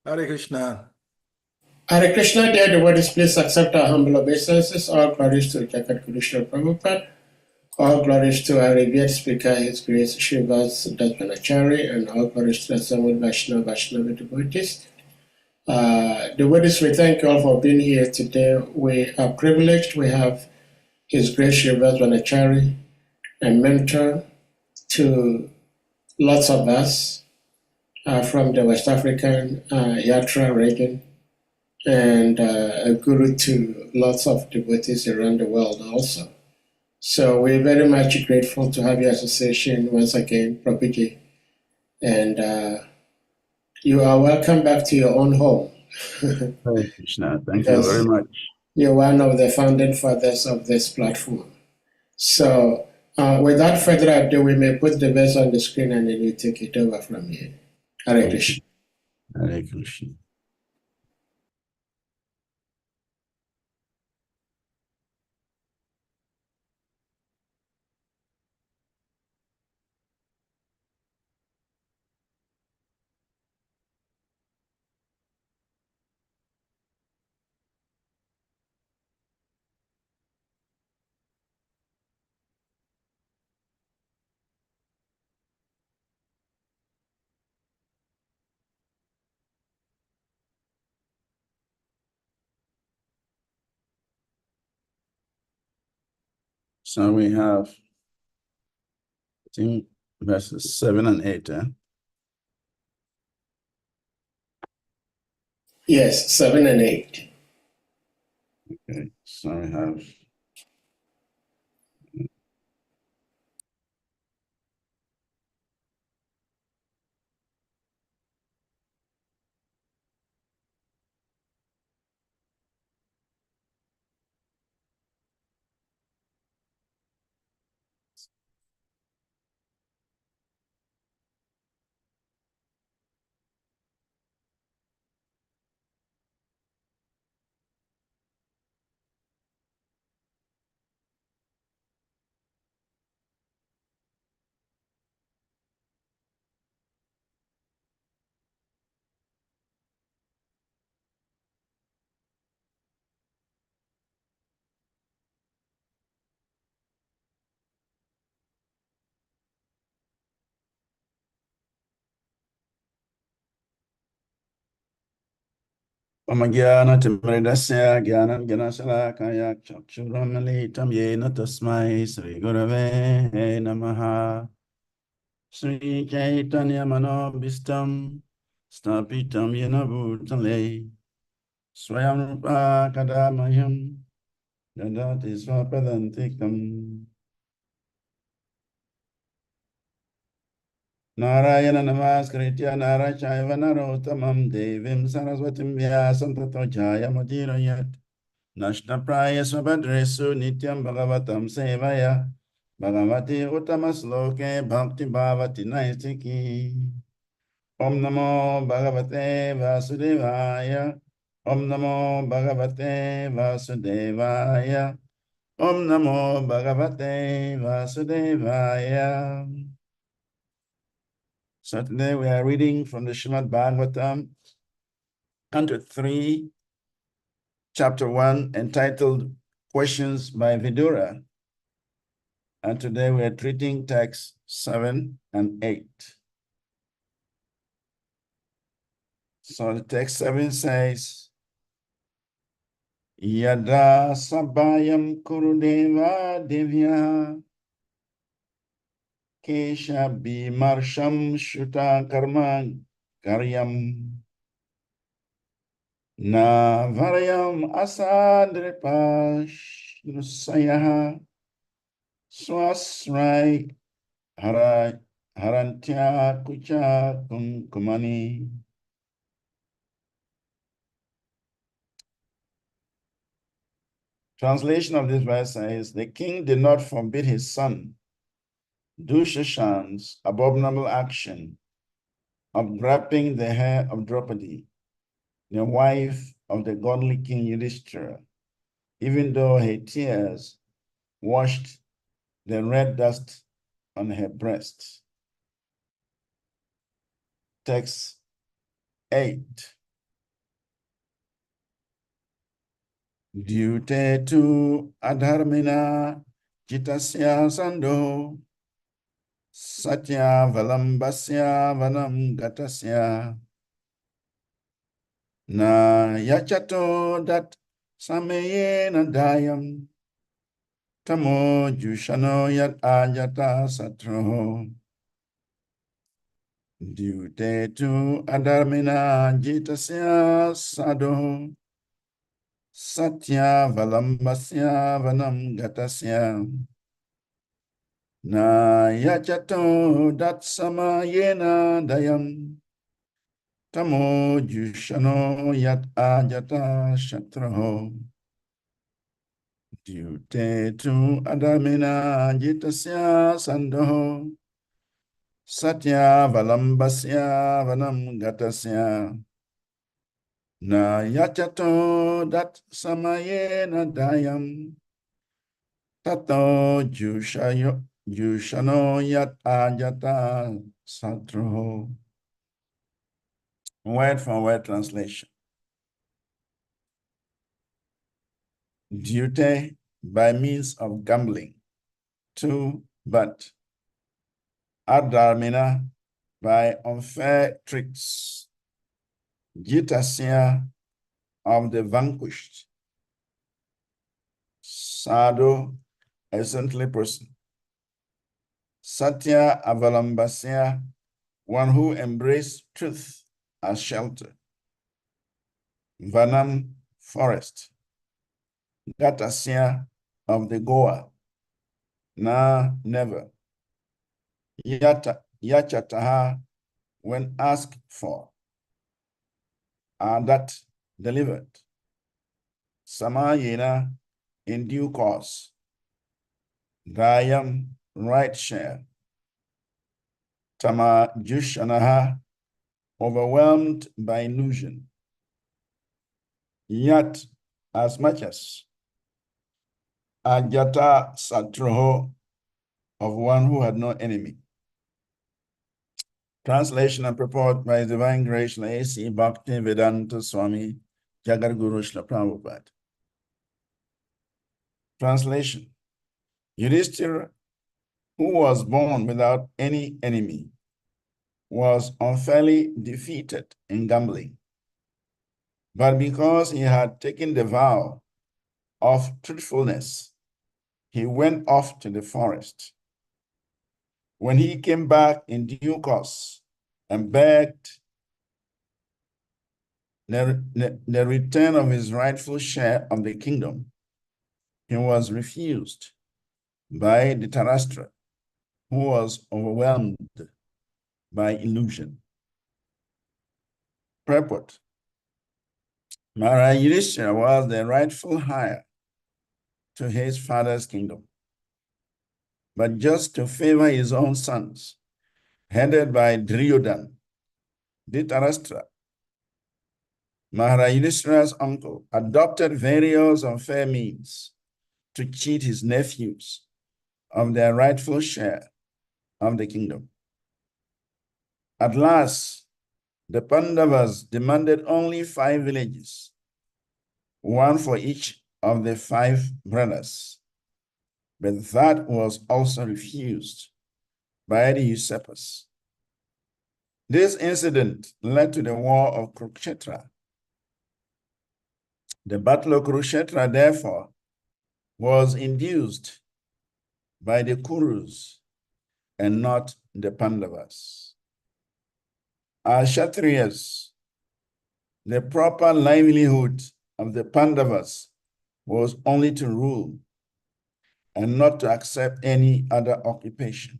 Hare Krishna. Hare Krishna, dear devotees, please accept our humble obeisances. All glories to Jagat Guru Srila Prabhupada. All glories to our revered speaker, His Grace SRIVAS VANACARI, and all glories to the Samud Vaishnava devotees. Devotees, we thank you all for being here today. We are privileged. We have His Grace SRIVAS VANACARI, a mentor to lots of us from the West African Yatra region, and a guru to lots of devotees around the world also. So we're very much grateful to have your association once again, Prabhuji. And you are welcome back to your own home. Hare Krishna. Thank you very much. You're one of the founding fathers of this platform. So without further ado, we may put the verse on the screen and then you take it over from here. Hare Krishna. Hare Krishna. So we have, I think, verses 7 and 8. Yes, 7 and 8. Okay, so we have Pamagyanatimridasya Gyanan Gyanashalakaya Chakshuramaleitam Yena Tasmai Sri Gurave Namaha Sri Chaitanya Manobhistam Stapitam Yena Bhutale Swayam Rupa Kadamayam Dadati Swapadantikam Narayana Namaskritya Narachaiva Narottamam Devim Saraswatim Vyasam Tato Jaya Mudirayat Nashna Praya Swabhadresu Nityam Bhagavatam Sevaya Bhagavati Uttamasloke Bhakti Bhavati Naistiki Om Namo Bhagavate Vasudevaya Om Namo Bhagavate Vasudevaya Om Namo Bhagavate Vasudevaya. So today we are reading from the Srimad Bhagavatam, Canto 3, Chapter 1, entitled Questions by Vidura. And today we are treating texts 7 and 8. So the text 7 says, Yada Sabhayam Kurudeva Devya Kesha Bimarsham Shuta Karma Karyam Na Varyam Asadripash Nusayaha Swasrai Harantya Kucha Kumani. Translation of this verse says, the king did not forbid his son Dushashan's abominable action of wrapping the hair of Draupadi, the wife of the godly king Yudhishthira, even though her tears washed the red dust on her breast. Text 8. Dute tu adharmina jitasya sando satya valambasya vanam gatasya na yachato dat sameye nadayam tamo jushano yat ajata satro. Dute tu adharmina jitasya sado satya valambasya vanam gatasya na yachato dat samayena dayam tamo jushano yat ajata shatraho. Dute tu adamina jitasya sandoho satya valambasya vanam gatasya na yachato dat samayena dayam tato jushano yat ajata satraho. Word for word translation. Dute by means of gambling. 2. But Adarmina by unfair tricks. Jitasya of the vanquished. Sado, a saintly person. Satya Avalambasya, one who embraced truth as shelter. Vanam, forest. Gatasya of the goer. Na, never. Yachataha, when asked for. That, delivered. Samayena, in due course. Dayam, right share. Tama Jushanaha, overwhelmed by illusion. Yet, as much as. Ajata Satroho, of one who had no enemy. Translation and purport by His Divine Grace A.C. Bhakti Vedanta Swami Jagadguru Srila Prabhupada. Translation. Yudhishthira, who was born without any enemy, was unfairly defeated in gambling. But because he had taken the vow of truthfulness, he went off to the forest. When he came back in due course and begged the return of his rightful share of the kingdom, he was refused by Dhritarashtra, who was overwhelmed by illusion. Purport. Maharaj Yudhishthira was the rightful heir to his father's kingdom. But just to favor his own sons, headed by Duryodhana, Dhritarashtra, Maharaj Yudhishthira's uncle, adopted various unfair means to cheat his nephews of their rightful share of the kingdom. At last, the Pandavas demanded only 5 villages, one for each of the 5 brothers. But that was also refused by the usurpers. This incident led to the war of Kurukshetra. The battle of Kurukshetra, therefore, was induced by the Kurus and not the Pandavas. As Kshatriyas, the proper livelihood of the Pandavas was only to rule and not to accept any other occupation.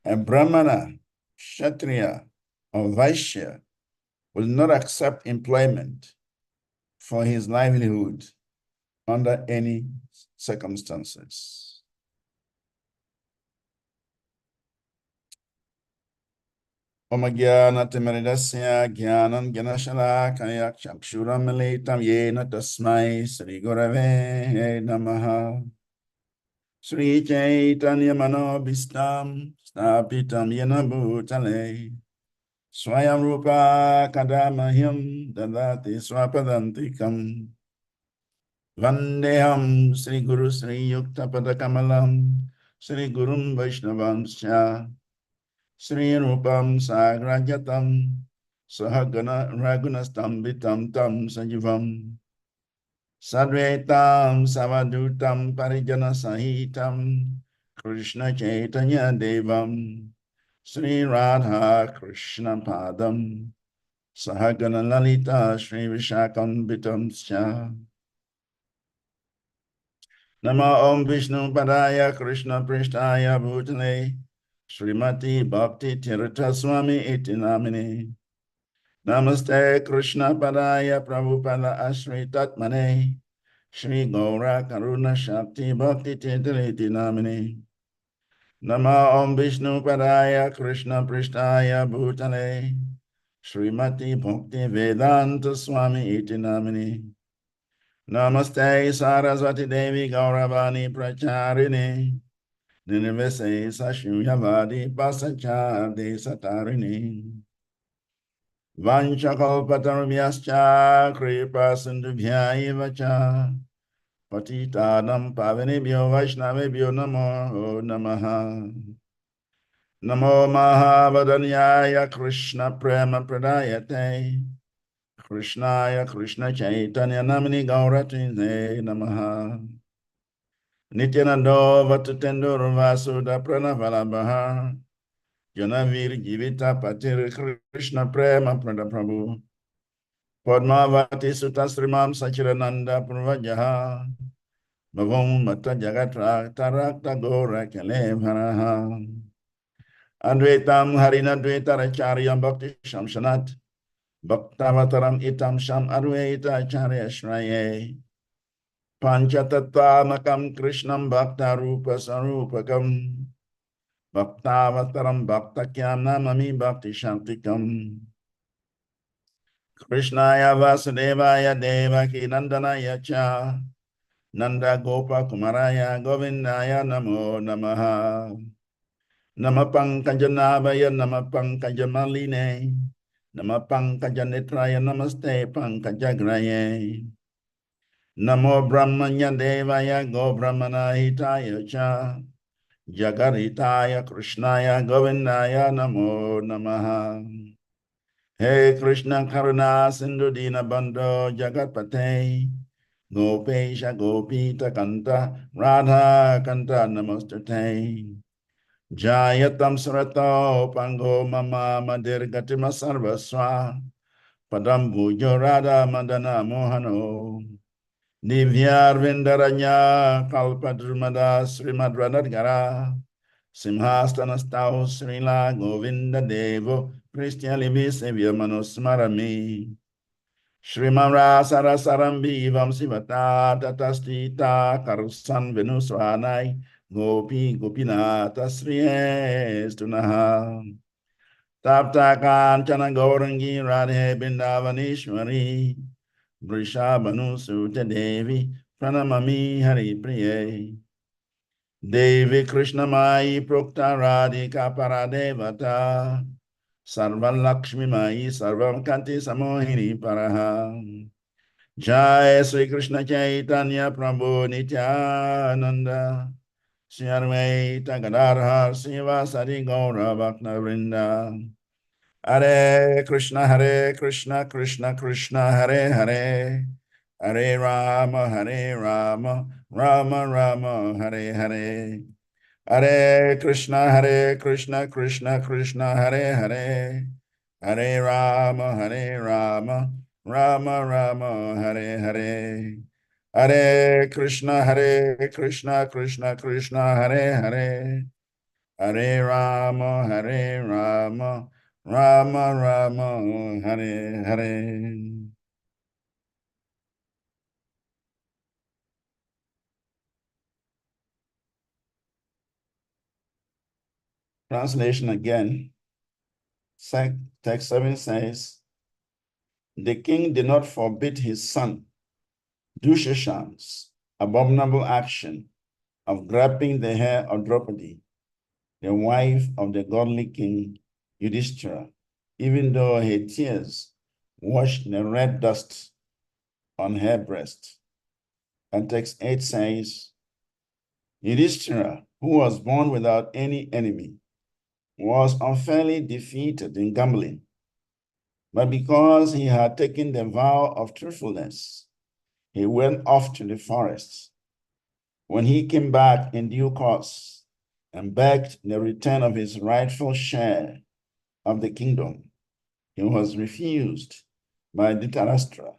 A Brahmana, Kshatriya, or Vaishya will not accept employment for his livelihood under any circumstances. Omagyanatimaridasya Gyanam Gyanashalakaya Chakshuramalitam Yena Tasmai Sri Gurave Namaha. Sri Chaitanya Manobhistam Stapitam Yena Bhutale Swayam Rupa Kadamahyam Dadati Swapadantikam Vandeham Sri Guru Sri Yukta Padakamalam Sri Gurum Vaishnavanscha Sri Rupam Sagrajatam Sahagana Ragunastambitam Tam Sanjivam Sadvetam Savadutam Parijana Sahitam Krishna Chaitanya Devam Sri Radha Krishna Padam Sahagana Lalita Sri Vishakam Scha Nama Om Vishnu Padaya Krishna Prishtaya Bhutale Srimati Bhakti Tirtha Swami Iti Namini Namaste Krishna Padaya Prabhupada Ashri Tatmane Shri Gaura Karuna Shakti Bhakti Tirtha Namini Nama Om Vishnu Padaya Krishna Prishtaya Bhutale Srimati Bhakti Vedanta Swami Iti Namini Namaste Saraswati Devi Gauravani Pracharini Nirvise Sashunyavadi Pasachadi Satarini Vanchakalpatarubhyascha Kripa Sindhubhyaiva cha Patitanam Pavanebhyo Vaishnavebhyo Namo Namaha Namo Mahavadanyaya Krishna Prema Pradayate Krishnaya Krishna Chaitanya Namini Gauratine Namaha Nityanando Vatutendo Vasuda Pranavalabha Janavir Jivita Patir Krishna Prema Prabhu Padmavati Sutasrimam Sachirananda Purvajaha Bhavam Mata Jagatra Tarakta Gora Kalevharaha Advaitam Harinadvaita Racharyam Bhakti Shamshanat Bhaktavataram Itam Sham Advaita Acharya Shraye Panchatattvamakam Krishnam Bhakta Rupa Sarupakam Bhaktavataram Bhaktakyam Namami Bhakti Shantikam Krishnaya Vasudevaya Devaki Nandanaya Cha Nanda Gopa Kumaraya Govindaya Namo Namaha Nama Pankajanabaya Nama Pankajamaline Nama Pankajanetraya Namaste Pankajagraye Namo Brahmanya Devaya Go Brahmana Hitaya Cha Jagaritaya Krishnaya Govindaya Namo Namaha Hey Krishna Karuna Sindhu Dina Bandho Jagatpate Gopesha Gopita Kanta Radha Kanta Namostate Jayatam Sarato Pango Mama Madir Gatima Sarvaswa Padam Bhujo Radha Madana Mohano Divyarvindaranya Kalpadrumada Srimad Radhagara Simhastanastau Srila Govinda Devo Christialibi Sevya Manusmarami Shrimamra Sarasarambi Vam Sivata Tatastita Karusan Venuswanai Gopi Gopinata Sriyestunaha Tapta Kanchana Gaurangi Radhe Bindavanishwari Vrishabhanu Sutta Devi Pranamami Hari Priye Devi Krishna Mai Prokta Radhika Paradevata Sarvam Lakshmi Mai Sarvam Kanti Samohini Paraha Jai Sri Krishna Chaitanya Prabhu Nityananda Sri Advaita Gadadhar Srivasadi Gaura Bhakta Vrinda Hare Krishna Krishna Krishna Hare Hare Hare Rama Rama Rama Hare Hare Hare Krishna Krishna Krishna Hare Hare Hare Rama Rama Rama Hare Hare Hare Krishna Krishna Krishna Hare Hare Hare Rama Rama Rama Hare Hare. Translation again. Text 7 says, the king did not forbid his son Dushashan's abominable action of grabbing the hair of Draupadi, the wife of the godly king Yudhishthira, even though her tears washed the red dust on her breast. And text 8 says, Yudhishthira, who was born without any enemy, was unfairly defeated in gambling. But because he had taken the vow of truthfulness, he went off to the forest. When he came back in due course and begged the return of his rightful share of the kingdom, he was refused by Dhritarashtra,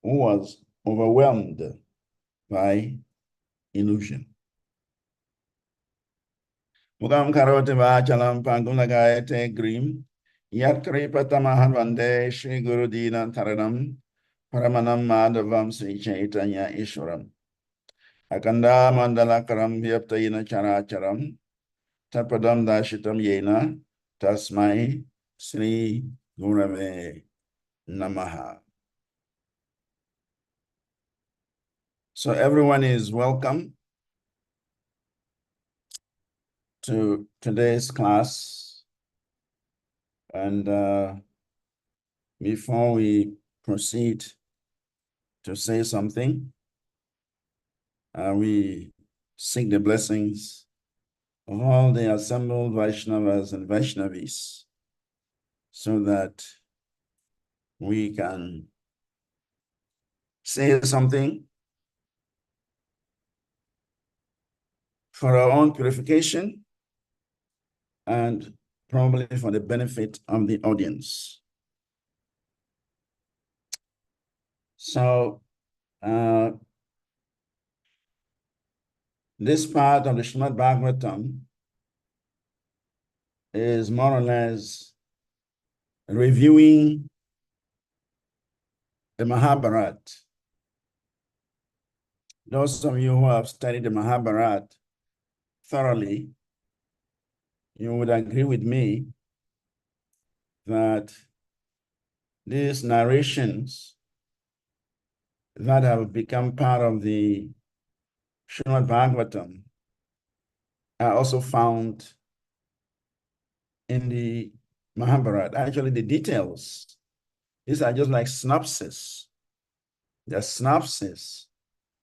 who was overwhelmed by illusion. Mukam karote vachalam pangulagaete grim, yatri patamahan vande Shri Guru Dina Taranam, Paramanam Madhavam Sri Chaitanya Ishwaram. Akanda mandala karam vyaptayina characharam, tapadam dashitam yena, tasmai Sri Gurave Namaha. So everyone is welcome to today's class. And before we proceed to say something, we seek the blessings of all the assembled Vaishnavas and Vaishnavis so that we can say something for our own purification and probably for the benefit of the audience. So this part of the Srimad Bhagavatam is more or less reviewing the Mahabharata. Those of you who have studied the Mahabharata thoroughly, you would agree with me that these narrations that have become part of the Srimad Bhagavatam are also found in the Mahabharata. Actually, the details, these are just like synopsis. They're synopsis.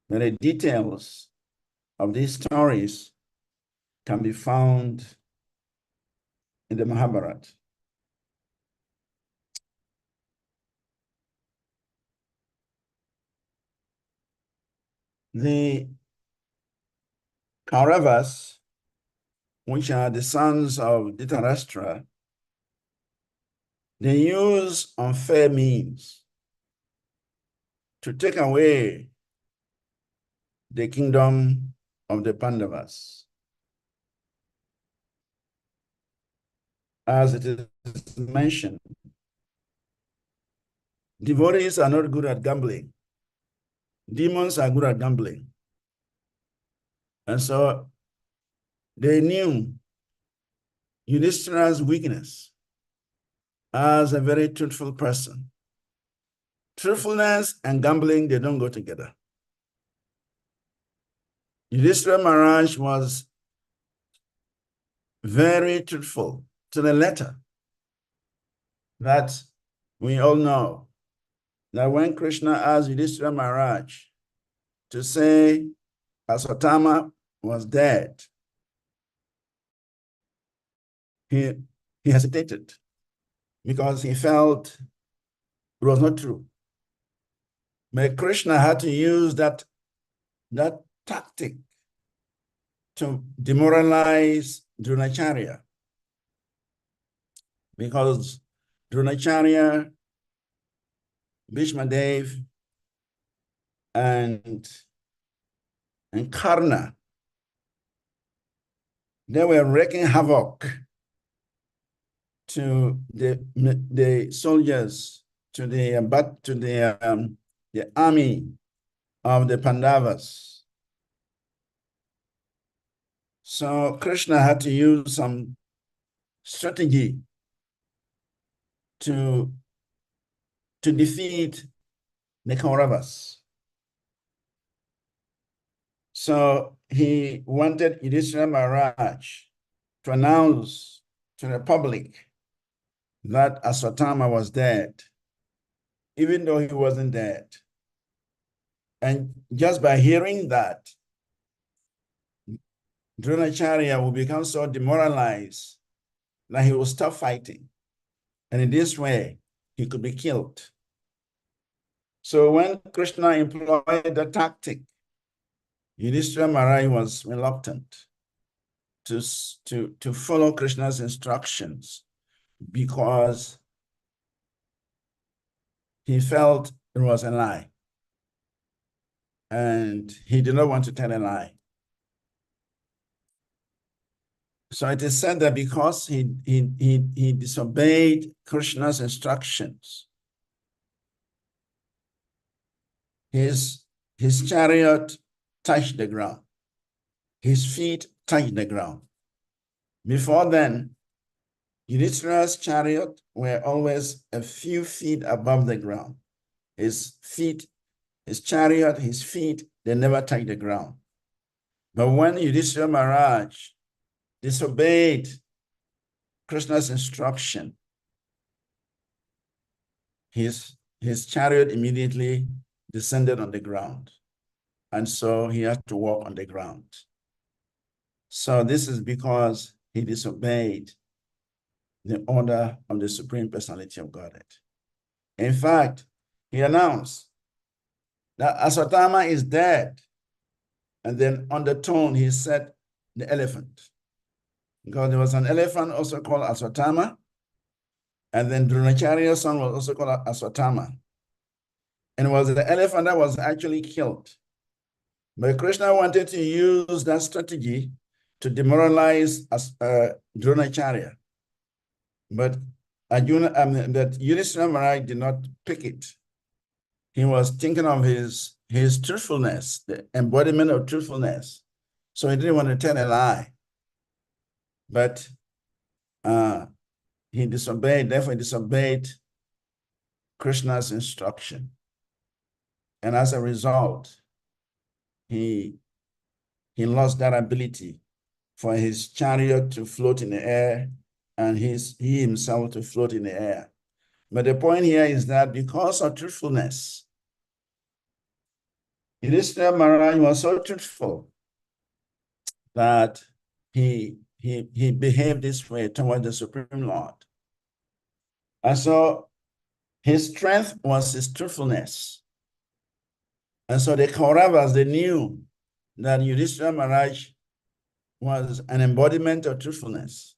But the details of these stories can be found in the Mahabharata. The Kauravas, which are the sons of Dhritarashtra, they use unfair means to take away the kingdom of the Pandavas. As it is mentioned, devotees are not good at gambling. Demons are good at gambling. And so they knew Yudhishthira's weakness as a very truthful person. Truthfulness and gambling, they don't go together. Yudhishthira Maharaj was very truthful to the letter, that we all know that when Krishna asked Yudhishthira Maharaj to say Aswatthama was dead, he hesitated because he felt it was not true. But Krishna had to use that tactic to demoralize Dronacharya, because Dronacharya, Bhishma Dev, and Karna, they were wreaking havoc to the soldiers, to the army of the Pandavas. So Krishna had to use some strategy to defeat the Kauravas. So he wanted Yudhishthira Maharaj to announce to the public that Aswatthama was dead, even though he wasn't dead. And just by hearing that, Dronacharya will become so demoralized that he will stop fighting. And in this way, he could be killed. So when Krishna employed the tactic, Yudhishthira Maharaj was reluctant to follow Krishna's instructions because he felt it was a lie. And he did not want to tell a lie. So it is said that because he disobeyed Krishna's instructions, his chariot touched the ground. His feet touched the ground. Before then, Yudhishthira's chariot were always a few feet above the ground. His chariot, his feet, they never touched the ground. But when Yudhishthira Maharaj disobeyed Krishna's instruction, his chariot immediately descended on the ground. And so he had to walk on the ground. So this is because he disobeyed the order of the Supreme Personality of Godhead. In fact, he announced that Aswatthama is dead. And then on the throne, he said the elephant. Because there was an elephant also called Aswatthama. And then Dronacharya's son was also called Aswatthama. And it was the elephant that was actually killed. But Krishna wanted to use that strategy to demoralize Dronacharya. But Yudhishthira Maharaj did not pick it. He was thinking of his truthfulness, the embodiment of truthfulness. So he didn't want to tell a lie. But he disobeyed, therefore he disobeyed Krishna's instruction. And as a result, he lost that ability for his chariot to float in the air and he himself to float in the air. But the point here is that because of truthfulness, Yudhishthira Maharaj was so truthful that he behaved this way toward the Supreme Lord. And so his strength was his truthfulness. And so the Kauravas, they knew that Yudhishthira Maharaj was an embodiment of truthfulness.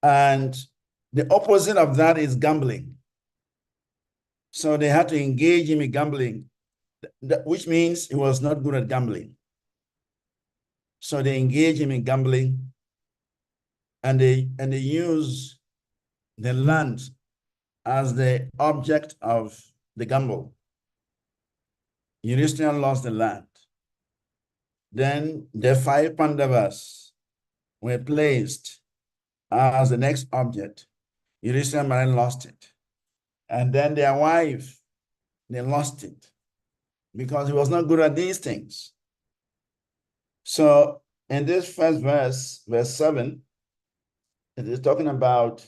And the opposite of that is gambling. So they had to engage him in gambling, which means he was not good at gambling. So they engage him in gambling, and they use the land as the object of the gamble. Yudhishthira lost the land. Then the 5 Pandavas were placed as the next object. Yudhishthira Maharaj lost it. And then their wife, they lost it because he was not good at these things. So in this first verse, verse 7, it is talking about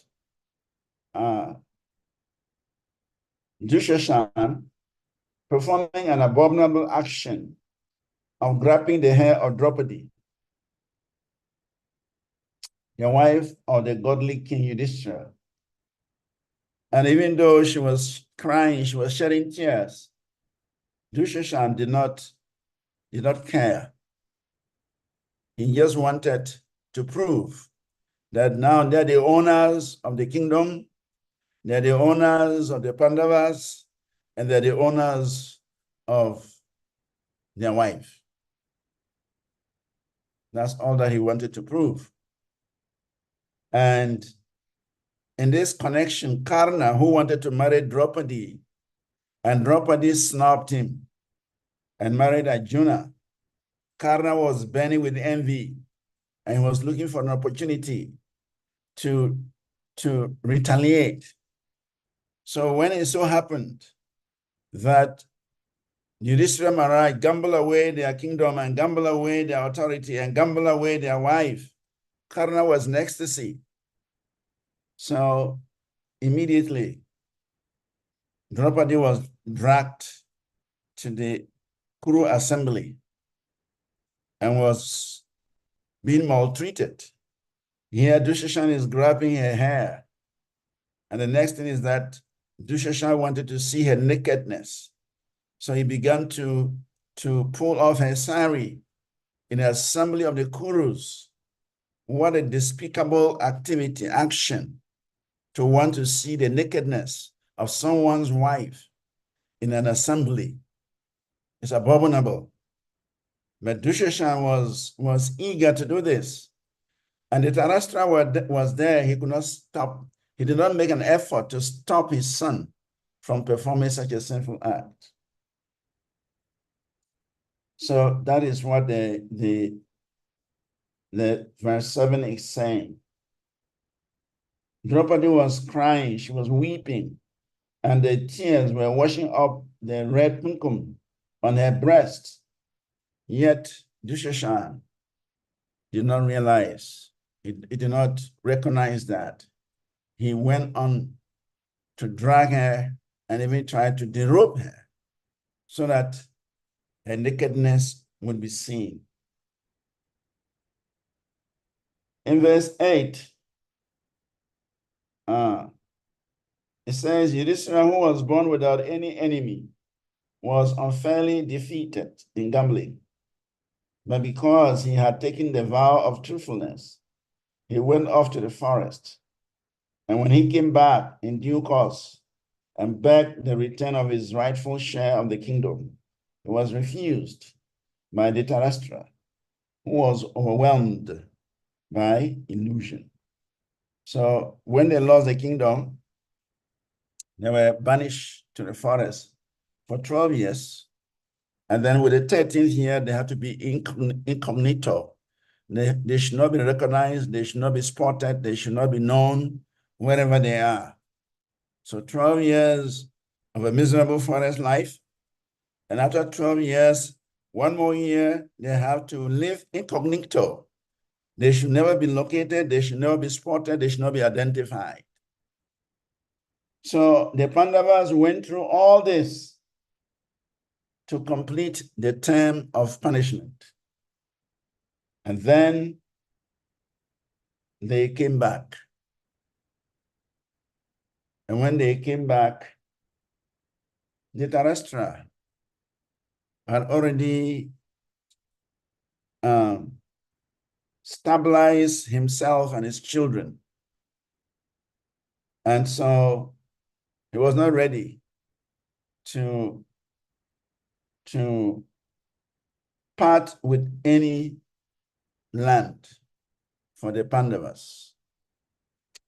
Dushashan performing an abominable action of grabbing the hair of Draupadi, the wife of the godly King Yudhishthira. And even though she was crying, she was shedding tears, Dushashan did not care. He just wanted to prove that now they're the owners of the kingdom, they're the owners of the Pandavas, and they're the owners of their wife. That's all that he wanted to prove. And in this connection, Karna, who wanted to marry Draupadi, and Draupadi snubbed him and married Arjuna, Karna was burning with envy, and he was looking for an opportunity to retaliate. So when it so happened that Yudhishthira Maharaj gambled away their kingdom and gambled away their authority and gambled away their wife, Karna was in ecstasy. So immediately, Draupadi was dragged to the Kuru assembly and was being maltreated. Here, Dushashan is grabbing her hair. And the next thing is that Dushashan wanted to see her nakedness. So he began to pull off her sari in the assembly of the Kurus. What a despicable activity, action, to want to see the nakedness of someone's wife in an assembly. It's abominable. But Dushashan was eager to do this. And the Tarastra was there. He could not stop. He did not make an effort to stop his son from performing such a sinful act. So that is what the verse 7 is saying. Draupadi was crying. She was weeping. And the tears were washing up the red kumkum on her breast. Yet Dushashan did not realize, he did not recognize that. He went on to drag her and even tried to derobe her so that her nakedness would be seen. In verse 8, it says, Yudhishthira, who was born without any enemy, was unfairly defeated in gambling. But because he had taken the vow of truthfulness, he went off to the forest. And when he came back in due course and begged the return of his rightful share of the kingdom, he was refused by Dhritarashtra, who was overwhelmed by illusion. So when they lost the kingdom, they were banished to the forest for 12 years. And then with the 13th year, they had to be incognito. They should not be recognized. They should not be spotted. They should not be known wherever they are. So 12 years of a miserable forest life. And after 12 years, one more year, they have to live incognito. They should never be located. They should never be spotted. They should not be identified. So the Pandavas went through all this to complete the term of punishment. And then they came back. And when they came back, Dhritarashtra had already stabilized himself and his children. And so he was not ready to part with any land for the Pandavas.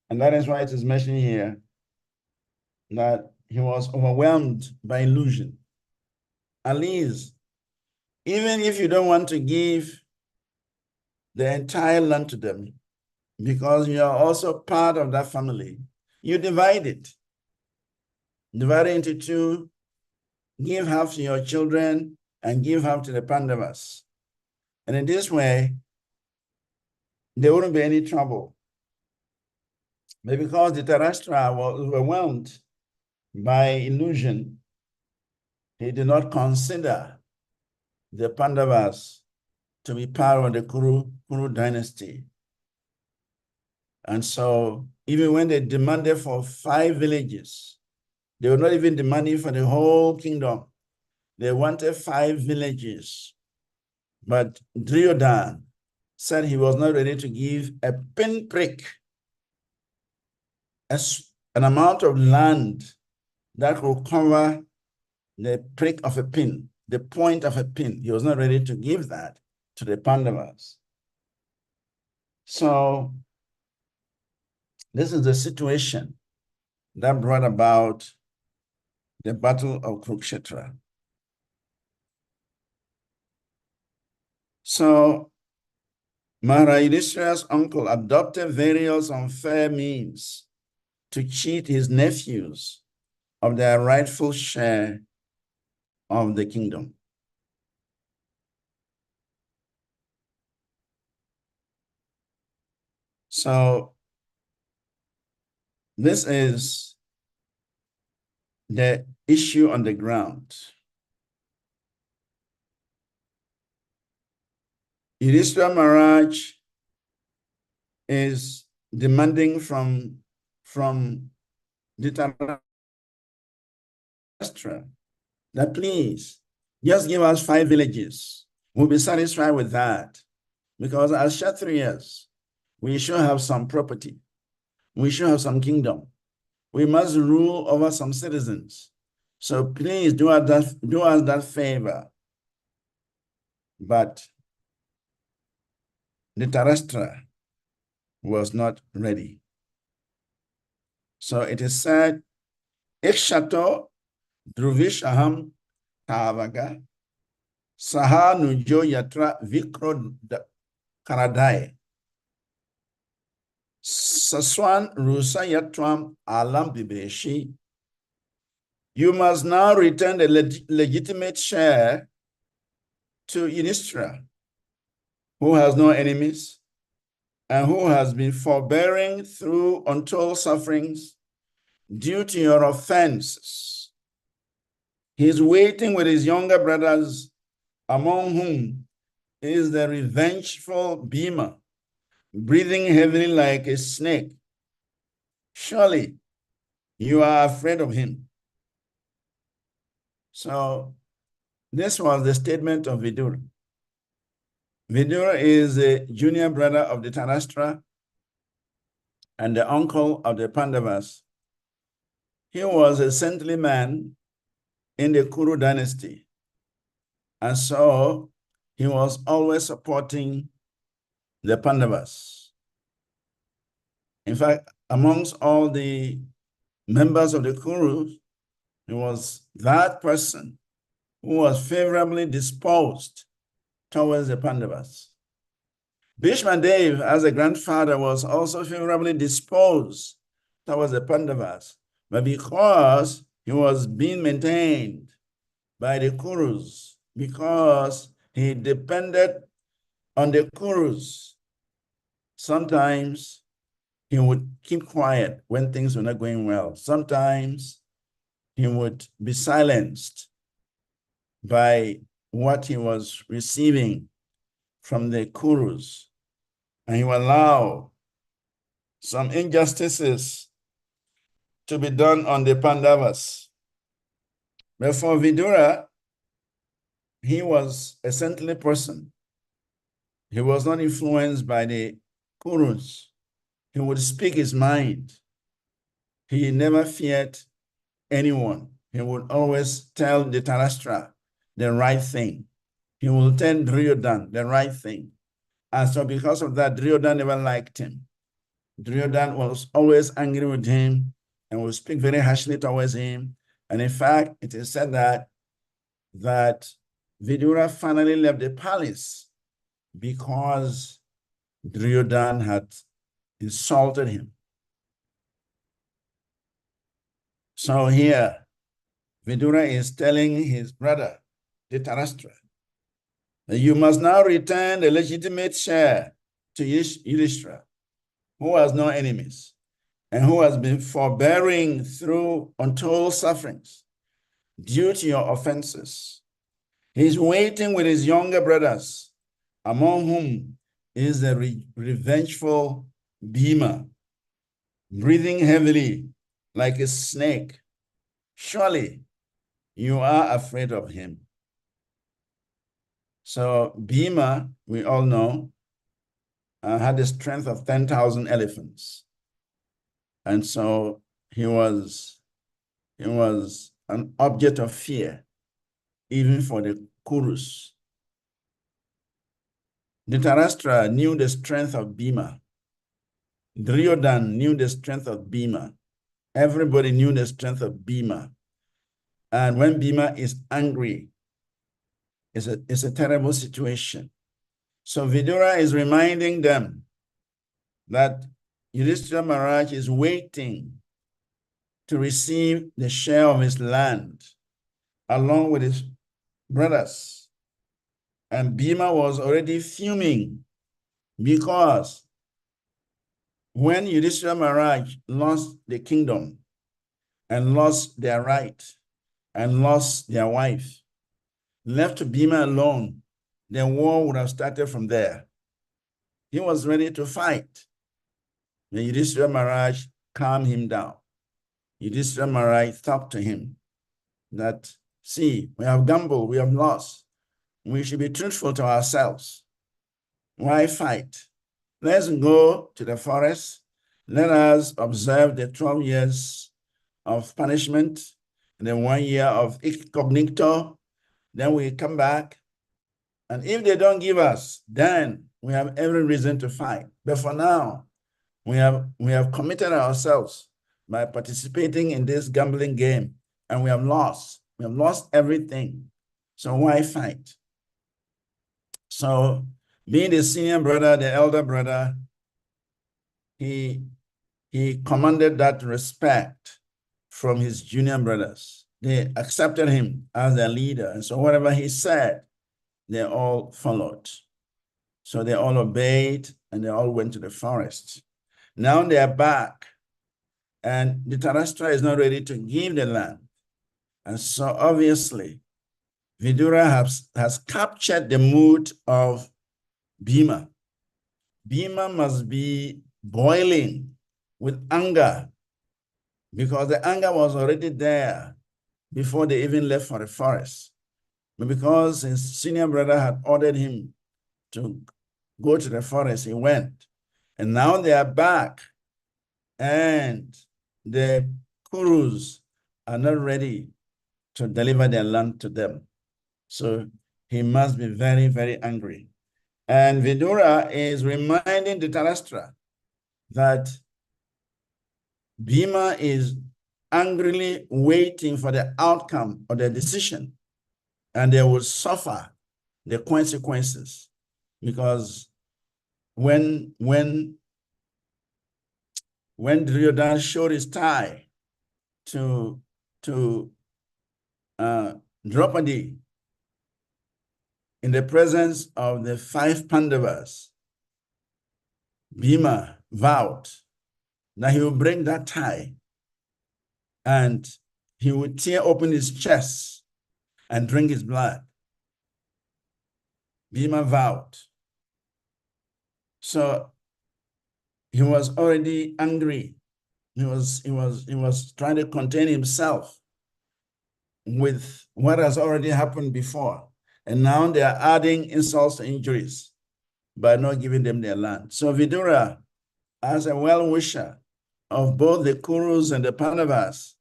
And that is why it is mentioned here that he was overwhelmed by illusion. At least, even if you don't want to give the entire land to them, because you are also part of that family, you divide it. Divide it into two, give half to your children and give half to the Pandavas. And in this way, there wouldn't be any trouble. But because the Dhritarashtra was overwhelmed by illusion, he did not consider the Pandavas to be part of the Kuru dynasty. And so even when they demanded for 5 villages, they were not even demanding for the whole kingdom. They wanted 5 villages. But Duryodhana said he was not ready to give a pinprick, an amount of land that could cover the prick of a pin, the point of a pin. He was not ready to give that to the Pandavas. So this is the situation that brought about the Battle of Kurukshetra. So Maharaj Yudhishthira's uncle adopted various unfair means to cheat his nephews of their rightful share of the kingdom. So this is the issue on the ground. Yudhishthira Maharaj is demanding from Dhritarashtra that please just give us 5 villages. We'll be satisfied with that. Because as Kshatriyas, we should have some property. We should have some kingdom. We must rule over some citizens. So please do us that favor. But Dhritarashtra was not ready. So it is said, Ikshato Druvishaham Tavaga Saha Nujo Yatra Vikro Karadai Saswan Rusa Yatram Alam Bibeshi. You must now return the legitimate share to Yudhishthira, who has no enemies and who has been forbearing through untold sufferings due to your offenses. He is waiting with his younger brothers, among whom is the revengeful Bhima, breathing heavily like a snake. Surely you are afraid of him. So this was the statement of Vidura. Vidura is the junior brother of the Dhritarashtra and the uncle of the Pandavas. He was a saintly man in the Kuru dynasty. And so he was always supporting the Pandavas. In fact, amongst all the members of the Kurus, he was that person who was favorably disposed towards the Pandavas. Bhishma Dev, as a grandfather, was also favorably disposed towards the Pandavas, but because he was being maintained by the Kurus, because he depended on the Kurus, sometimes he would keep quiet when things were not going well. Sometimes he would be silenced by what he was receiving from the Kurus, and he would allow some injustices to be done on the Pandavas. But for Vidura, he was a saintly person. He was not influenced by the Kurus. He would speak his mind. He never feared anyone. He would always tell the Dhritarashtra the right thing. He will tell Duryodhana the right thing. And so because of that, Duryodhana never liked him. Duryodhana was always angry with him and would speak very harshly towards him. And in fact, it is said that Vidura finally left the palace because Duryodhana had insulted him. So here, Vidura is telling his brother, Dhritarashtra, that you must now return the legitimate share to Yudhishthira, who has no enemies and who has been forbearing through untold sufferings due to your offenses. He's waiting with his younger brothers, among whom is the revengeful Bhima, breathing heavily like a snake. Surely you are afraid of him. So Bhima, we all know, had the strength of 10,000 elephants. And so he was an object of fear, even for the Kurus. Dhritarashtra knew the strength of Bhima. Duryodhana knew the strength of Bhima. Everybody knew the strength of Bhima. And when Bhima is angry, it's a terrible situation. So Vidura is reminding them that Yudhishthira Maharaj is waiting to receive the share of his land along with his brothers. And Bhima was already fuming because when Yudhishthira Maharaj lost the kingdom and lost their right and lost their wife, left Bhima alone, the war would have started from there. He was ready to fight. The Yudhishthira Maharaj calmed him down. Yudhishthira Maharaj talked to him that, see, we have gambled, we have lost. We should be truthful to ourselves. Why fight? Let's go to the forest. Let us observe the 12 years of punishment and then 1 year of incognito. Then we come back. And if they don't give us, then we have every reason to fight. But for now, we have committed ourselves by participating in this gambling game, and we have lost. We have lost everything. So why fight? So being the senior brother, the elder brother, he commanded that respect from his junior brothers. They accepted him as their leader. And so whatever he said, they all followed. So they all obeyed and they all went to the forest. Now they are back and Dhritarashtra is not ready to give the land. And so obviously, Vidura has captured the mood of Bhima. Bhima must be boiling with anger because the anger was already there before they even left for the forest. But because his senior brother had ordered him to go to the forest, he went. And now they are back and the Kurus are not ready to deliver their land to them. So he must be very, very angry. And Vidura is reminding Dhritarashtra that Bhima is angrily waiting for the outcome of the decision, and they will suffer the consequences. Because when Duryodhana showed his tie to Draupadi in the presence of the 5 Pandavas, Bhima vowed that he will bring that tie and he would tear open his chest and drink his blood. Bhima vowed. So he was already angry. He was trying to contain himself with what has already happened before. And now they are adding insults and injuries by not giving them their land. So Vidura, as a well-wisher of both the Kurus and the Pandavas,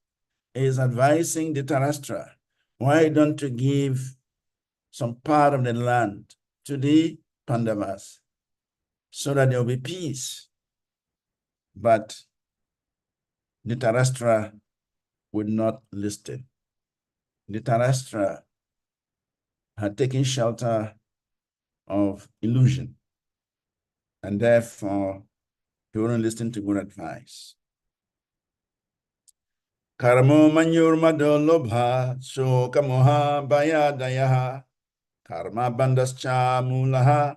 is advising Dhritarashtra, why don't you give some part of the land to the Pandavas so that there will be peace? But Dhritarashtra would not listen. Dhritarashtra had taken shelter of illusion, and therefore he wouldn't listen to good advice. Karmo manyurmado lobha shoka moha bayadayaha karma bandascha mulaha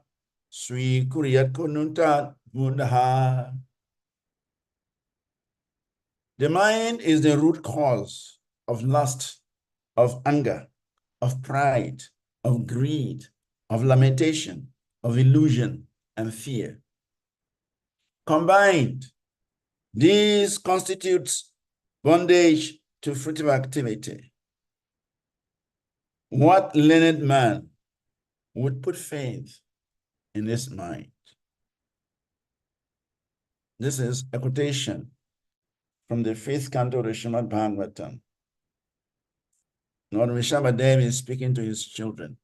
swi kuriyat kununtat mudaha. The mind is the root cause of lust, of anger, of pride, of greed, of lamentation, of illusion, and fear. Combined, these constitutes bondage to fruitive activity. What learned man would put faith in this mind? This is a quotation from the 5th canto of the Srimad Bhagavatam. Lord Rishabhadev is speaking to his children.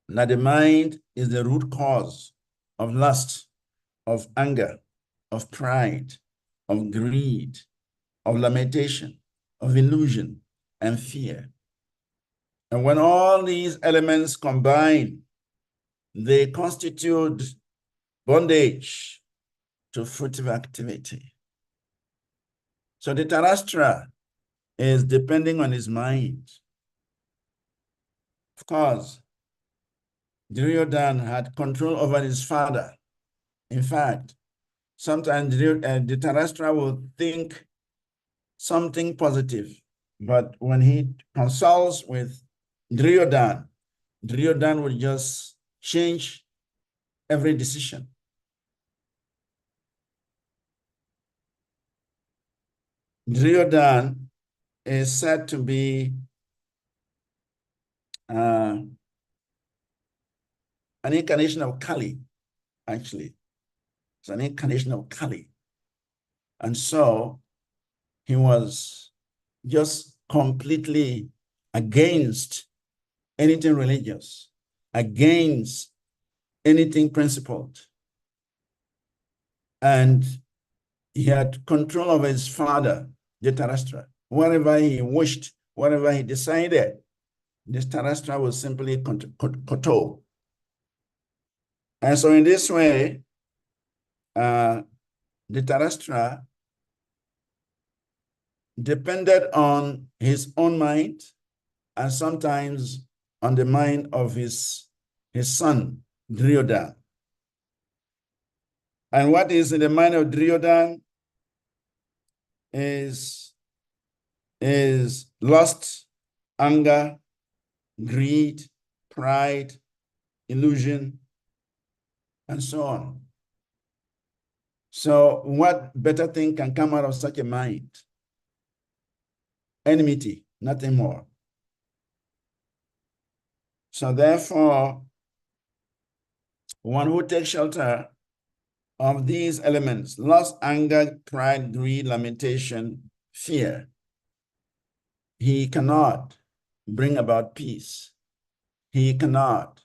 Now the mind is the root cause of lust, of anger, of pride, of greed, of lamentation, of illusion, and fear. And when all these elements combine, they constitute bondage to fruitive activity. So the Dhritarashtra is depending on his mind. Of course, Duryodhana had control over his father. In fact, sometimes Dhritarashtra will think something positive, but when he consults with Duryodhana, Duryodhana would just change every decision. Duryodhana is said to be an incarnation of Kali, actually. It's an incarnation of Kali. And so he was just completely against anything religious, against anything principled. And he had control of his father, Dhritarashtra. Whatever he wished, whatever he decided, Dhritarashtra was simply control. And so in this way, Dhritarashtra depended on his own mind and sometimes on the mind of his son, Duryodhana. And what is in the mind of Duryodhana is lust, anger, greed, pride, illusion, and so on. So what better thing can come out of such a mind? Enmity, nothing more. So therefore, one who takes shelter of these elements, lust, anger, pride, greed, lamentation, fear, he cannot bring about peace. He cannot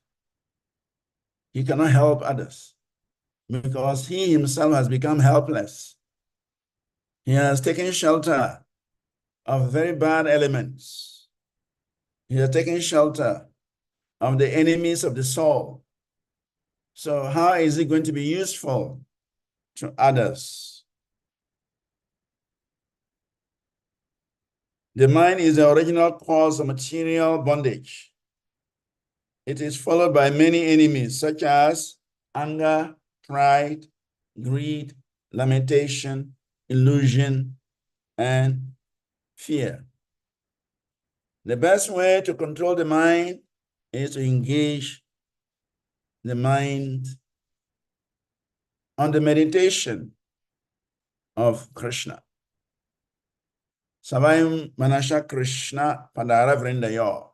help others because he himself has become helpless. He has taken shelter of very bad elements. He has taken shelter of the enemies of the soul. So how is it going to be useful to others? The mind is the original cause of material bondage. It is followed by many enemies such as anger, pride, greed, lamentation, illusion, and fear. The best way to control the mind is to engage the mind on the meditation of Krishna. Savayam Manasha Krishna Padara Vrindayo.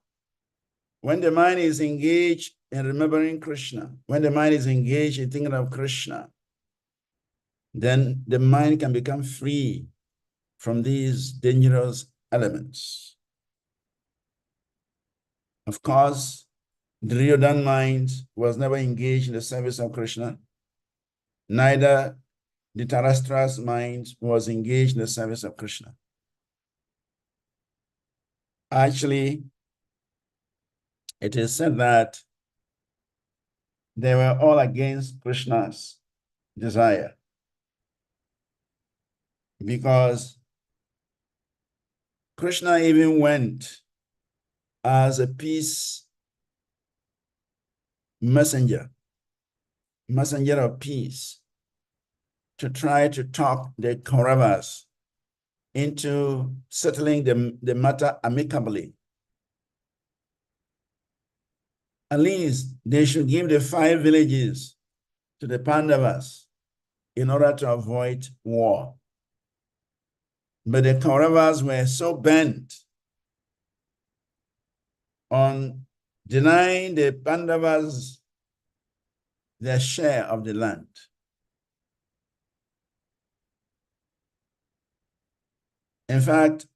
When the mind is engaged in remembering Krishna, when the mind is engaged in thinking of Krishna, then the mind can become free from these dangerous elements. Of course, Duryodhana's mind was never engaged in the service of Krishna. Neither Dhritarashtra's mind was engaged in the service of Krishna. Actually, it is said that they were all against Krishna's desire because Krishna even went as a peace messenger of peace, to try to talk the Kauravas into settling the matter amicably. At least they should give the 5 villages to the Pandavas in order to avoid war. But the Kauravas were so bent on denying the Pandavas their share of the land. In fact,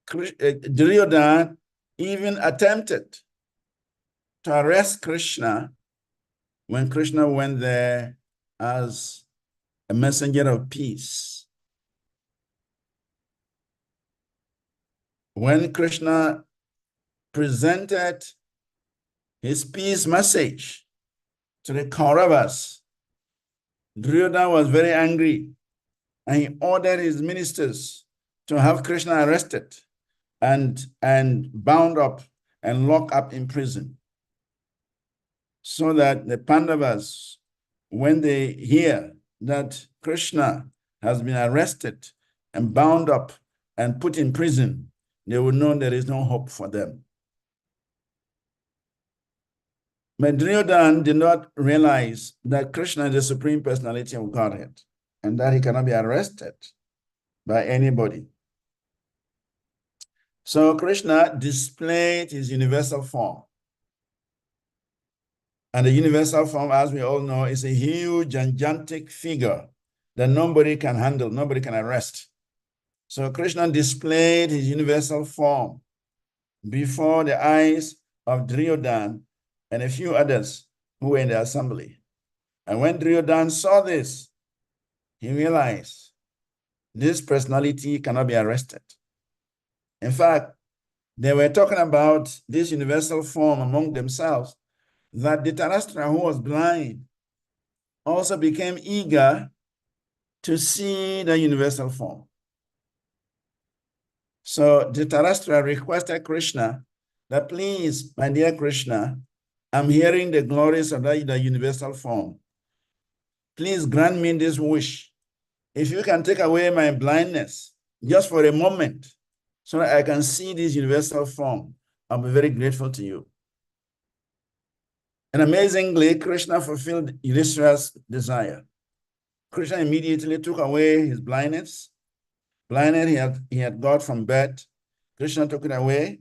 Duryodhana even attempted to arrest Krishna when Krishna went there as a messenger of peace. When Krishna presented his peace message to the Kauravas, Duryodhana was very angry, and he ordered his ministers to have Krishna arrested and bound up and locked up in prison, so that the Pandavas, when they hear that Krishna has been arrested and bound up and put in prison, they will know there is no hope for them. But Duryodhana did not realize that Krishna is the Supreme Personality of Godhead and that he cannot be arrested by anybody. So Krishna displayed his universal form. And the universal form, as we all know, is a huge, gigantic figure that nobody can handle, nobody can arrest. So Krishna displayed his universal form before the eyes of Duryodhana and a few others who were in the assembly. And when Duryodhana saw this, he realized this personality cannot be arrested. In fact, they were talking about this universal form among themselves, that Dhritarashtra, who was blind, also became eager to see the universal form. So Dhritarashtra requested Krishna that, please, my dear Krishna, I'm hearing the glories of the universal form. Please grant me this wish. If you can take away my blindness just for a moment so that I can see this universal form, I'll be very grateful to you. And amazingly, Krishna fulfilled Yudhishthira's desire. Krishna immediately took away his blindness. Blindness he had got from birth. Krishna took it away,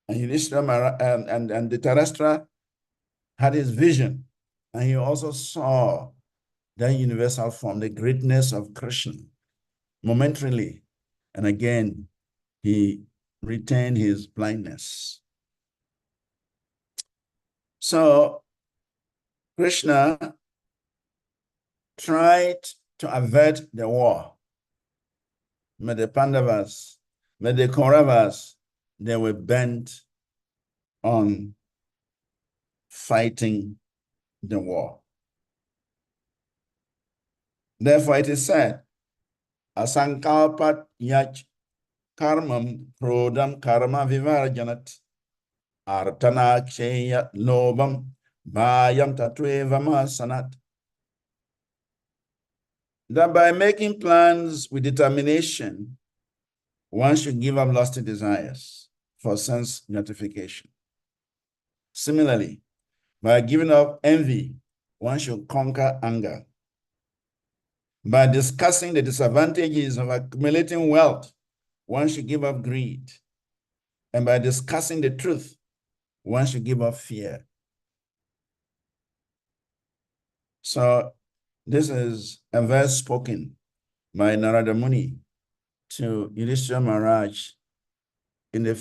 and Yudhishthira and Dhritarashtra had his vision, and he also saw the universal form, the greatness of Krishna, momentarily, and again he retained his blindness. So Krishna tried to avert the war. But the Pandavas, but the Kauravas, they were bent on fighting the war. Therefore, it is said, Asankalpat yach karmam prodam karma vivarjanat artana ksheya lobam bhayam tattvama sanat. That by making plans with determination, one should give up lusty desires for sense gratification. Similarly, by giving up envy, one should conquer anger. By discussing the disadvantages of accumulating wealth, one should give up greed. And by discussing the truth, one should give up fear. So this is a verse spoken by Narada Muni to Yudhishthira Maharaj in the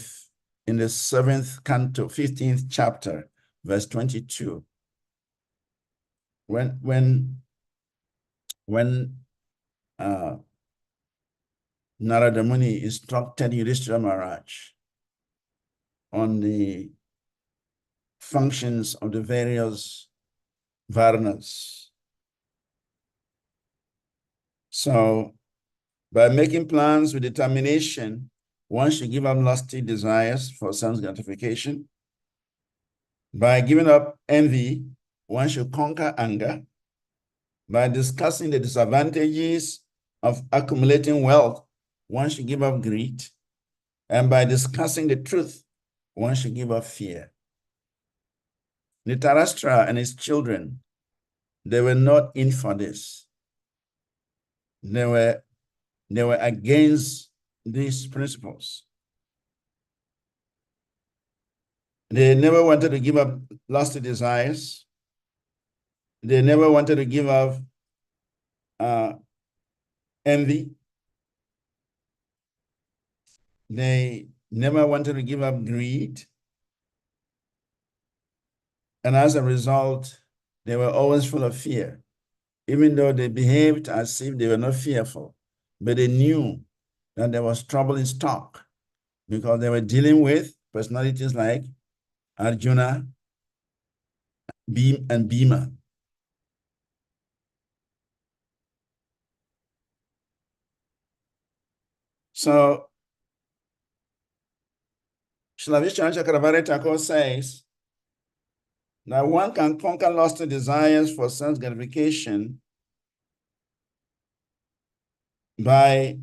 7th canto, 15th chapter, verse 22. When Narada Muni instructed Yudhishthira Maharaj on the functions of the various varnas. So by making plans with determination, one should give up lusty desires for sense gratification. By giving up envy, one should conquer anger. By discussing the disadvantages of accumulating wealth, one should give up greed. And by discussing the truth, one should give up fear. Dhritarashtra and his children, they were not in for this. They were against these principles. They never wanted to give up lusty desires. They never wanted to give up envy. They never wanted to give up greed. And as a result, they were always full of fear, even though they behaved as if they were not fearful. But they knew that there was trouble in stock because they were dealing with personalities like Arjuna, and Bhima. So Srila Vishwanath Chakravarti Thakur says that one can conquer lusty desires for sense gratification by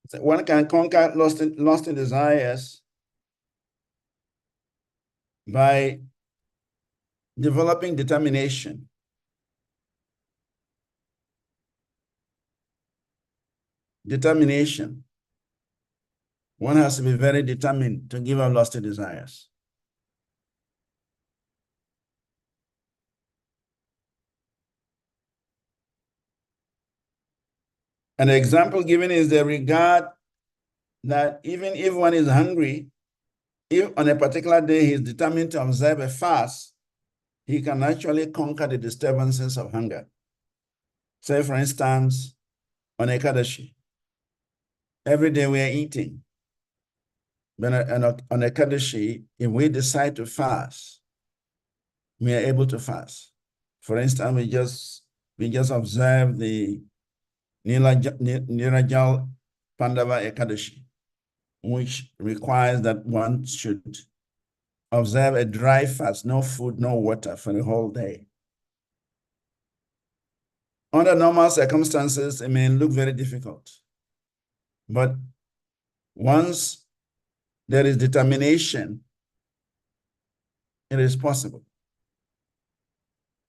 So one can conquer lusty desires by developing determination. Determination. One has to be very determined to give up lusty desires. An example given is the regard that even if one is hungry, if on a particular day he is determined to observe a fast, he can actually conquer the disturbances of hunger. Say, for instance, on Ekadashi, every day we are eating. But on Ekadashi, if we decide to fast, we are able to fast. For instance, we just observe the Nirajal Pandava Ekadashi, which requires that one should observe a dry fast, no food, no water for the whole day. Under normal circumstances, it may look very difficult. But once there is determination, it is possible.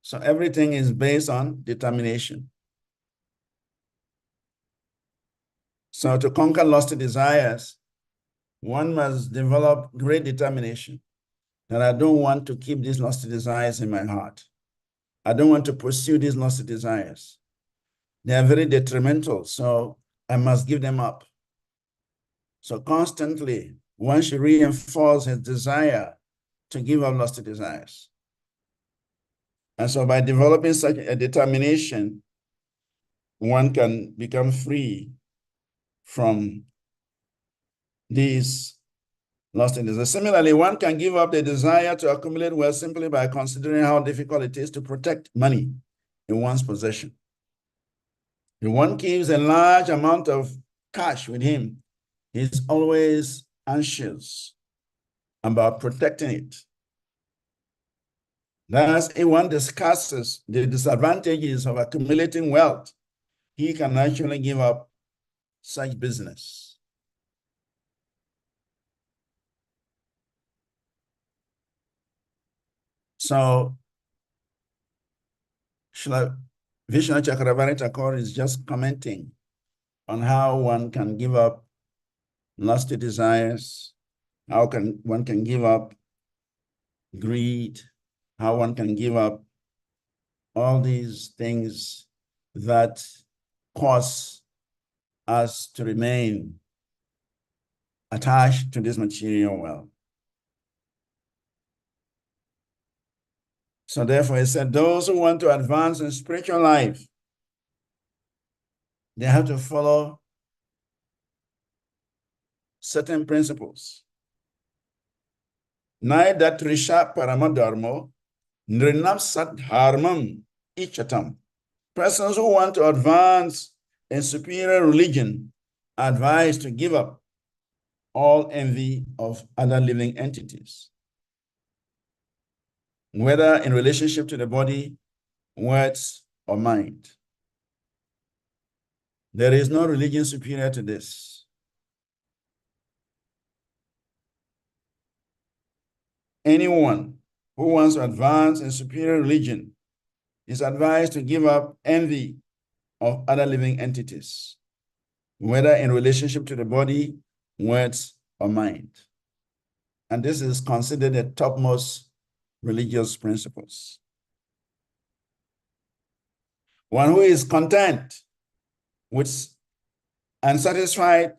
So everything is based on determination. So to conquer lusty desires, one must develop great determination that I don't want to keep these lusty desires in my heart. I don't want to pursue these lusty desires. They are very detrimental, so I must give them up. So constantly, one should reinforce his desire to give up lusty desires. And so by developing such a determination, one can become free from these lusty desires. Similarly, one can give up the desire to accumulate wealth simply by considering how difficult it is to protect money in one's possession. If one keeps a large amount of cash with him, he's always anxious about protecting it. Thus, if one discusses the disadvantages of accumulating wealth, he can actually give up such business. So, Vishnu Chakravarti Thakur is just commenting on how one can give up lusty desires, how one can give up greed, how one can give up all these things that cause us to remain attached to this material world. So therefore, he said, those who want to advance in spiritual life, they have to follow certain principles. Naida Trisha Paramadharmo, Nrinam Sadharmam Ichatam. Persons who want to advance in superior religion are advised to give up all envy of other living entities, whether in relationship to the body, words, or mind. There is no religion superior to this. Anyone who wants to advance in superior religion is advised to give up envy of other living entities, whether in relationship to the body, words, or mind. And this is considered the topmost religious principles. One who is content with and satisfied,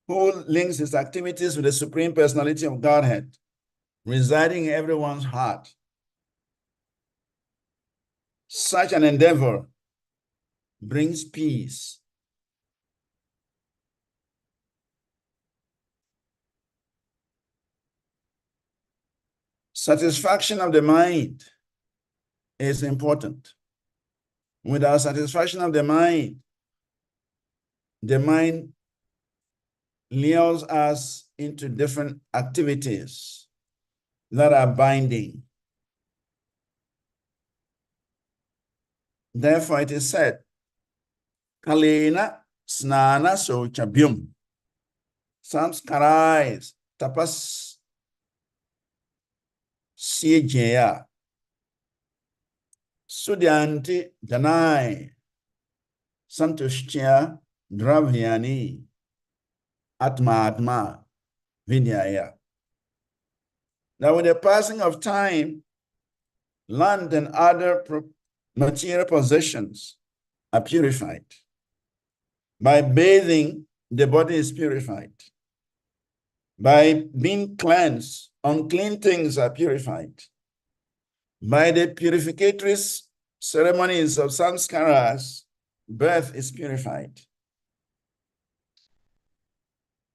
who links his activities with the Supreme Personality of Godhead, residing in everyone's heart. Such an endeavor brings peace. Satisfaction of the mind is important. Without satisfaction of the mind lures us into different activities that are binding. Therefore, it is said, Kalena snana so chabyum. samskarais, tapas, siejea, Sudyanti Danai, Santushtia Dravyani, Atma Vinyaya. Now, with the passing of time, land and other material possessions are purified. By bathing, the body is purified. By being cleansed, unclean things are purified. By the purificatory ceremonies of samskaras, birth is purified.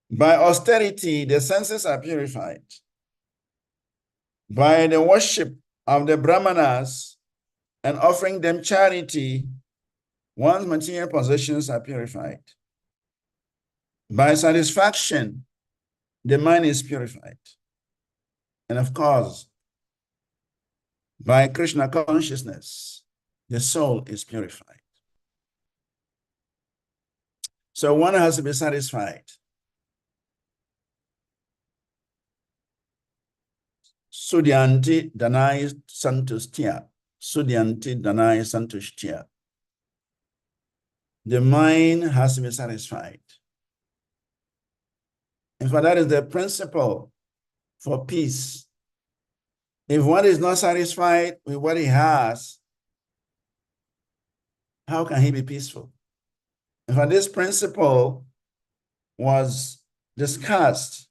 By austerity, the senses are purified. By the worship of the brahmanas and offering them charity, one's material possessions are purified. By satisfaction, the mind is purified. And of course, by Krishna consciousness, the soul is purified. So one has to be satisfied. Sudyanti Danai Santushtya. Sudyanti Danai Santushtya. The mind has to be satisfied. In fact, that is the principle for peace. If one is not satisfied with what he has, how can he be peaceful? In fact, this principle was discussed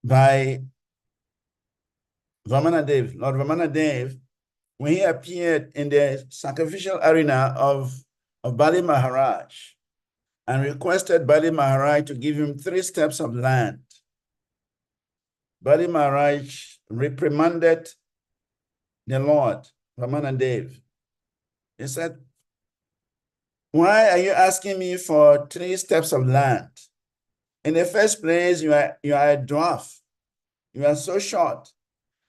by Vamanadev, Lord Vamanadev, when he appeared in the sacrificial arena of Bali Maharaj and requested Bali Maharaj to give him 3 steps of land. Bali Maharaj reprimanded the Lord, Vamanadev. He said, why are you asking me for 3 steps of land? In the first place, you are a dwarf. You are so short.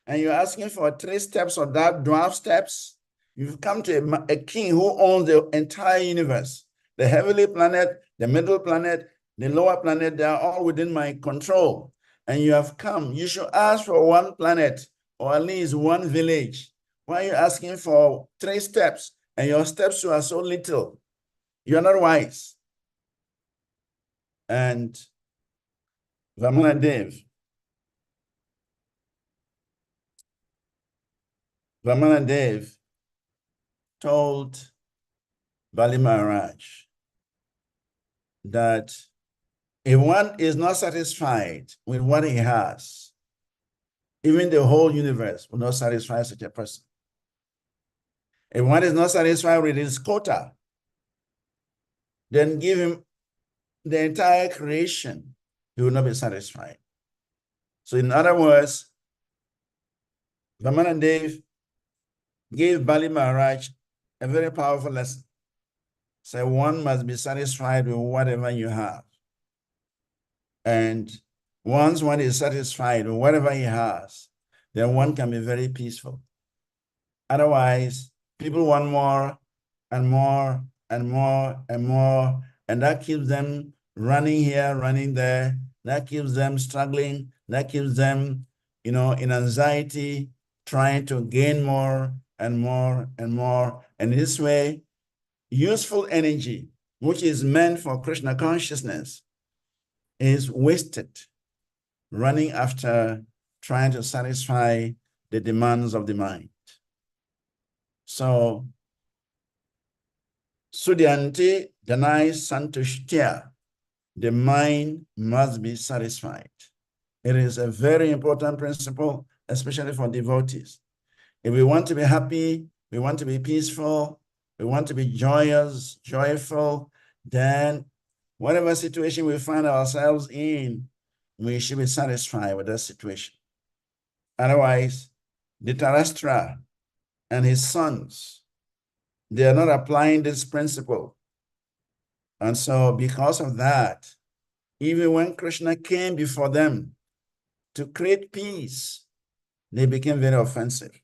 And you're asking for 3 steps of that dwarf steps. You've come to a king who owns the entire universe. The heavenly planet, the middle planet, the lower planet, they are all within my control. And you have come. You should ask for 1 planet or at least 1 village. Why are you asking for 3 steps? And your steps are so little. You're not wise. And Vamanadev told Bali Maharaj that if one is not satisfied with what he has, even the whole universe will not satisfy such a person. If one is not satisfied with his quota, then give him the entire creation, he will not be satisfied. So in other words, Vamanadev gave Bali Maharaj a very powerful lesson. So one must be satisfied with whatever you have. And once one is satisfied with whatever he has, then one can be very peaceful. Otherwise, people want more and more and more and more, and that keeps them running here, running there. That keeps them struggling. That keeps them, in anxiety, trying to gain more and more and more. And this way, useful energy, which is meant for Krishna consciousness, is wasted running after trying to satisfy the demands of the mind. So, Sudyanti Danai Santushtya, the mind must be satisfied. It is a very important principle, especially for devotees. If we want to be happy, we want to be peaceful, we want to be joyous, joyful, then whatever situation we find ourselves in, we should be satisfied with that situation. Otherwise, Dhritarashtra and his sons, they are not applying this principle. And so because of that, even when Krishna came before them to create peace, they became very offensive.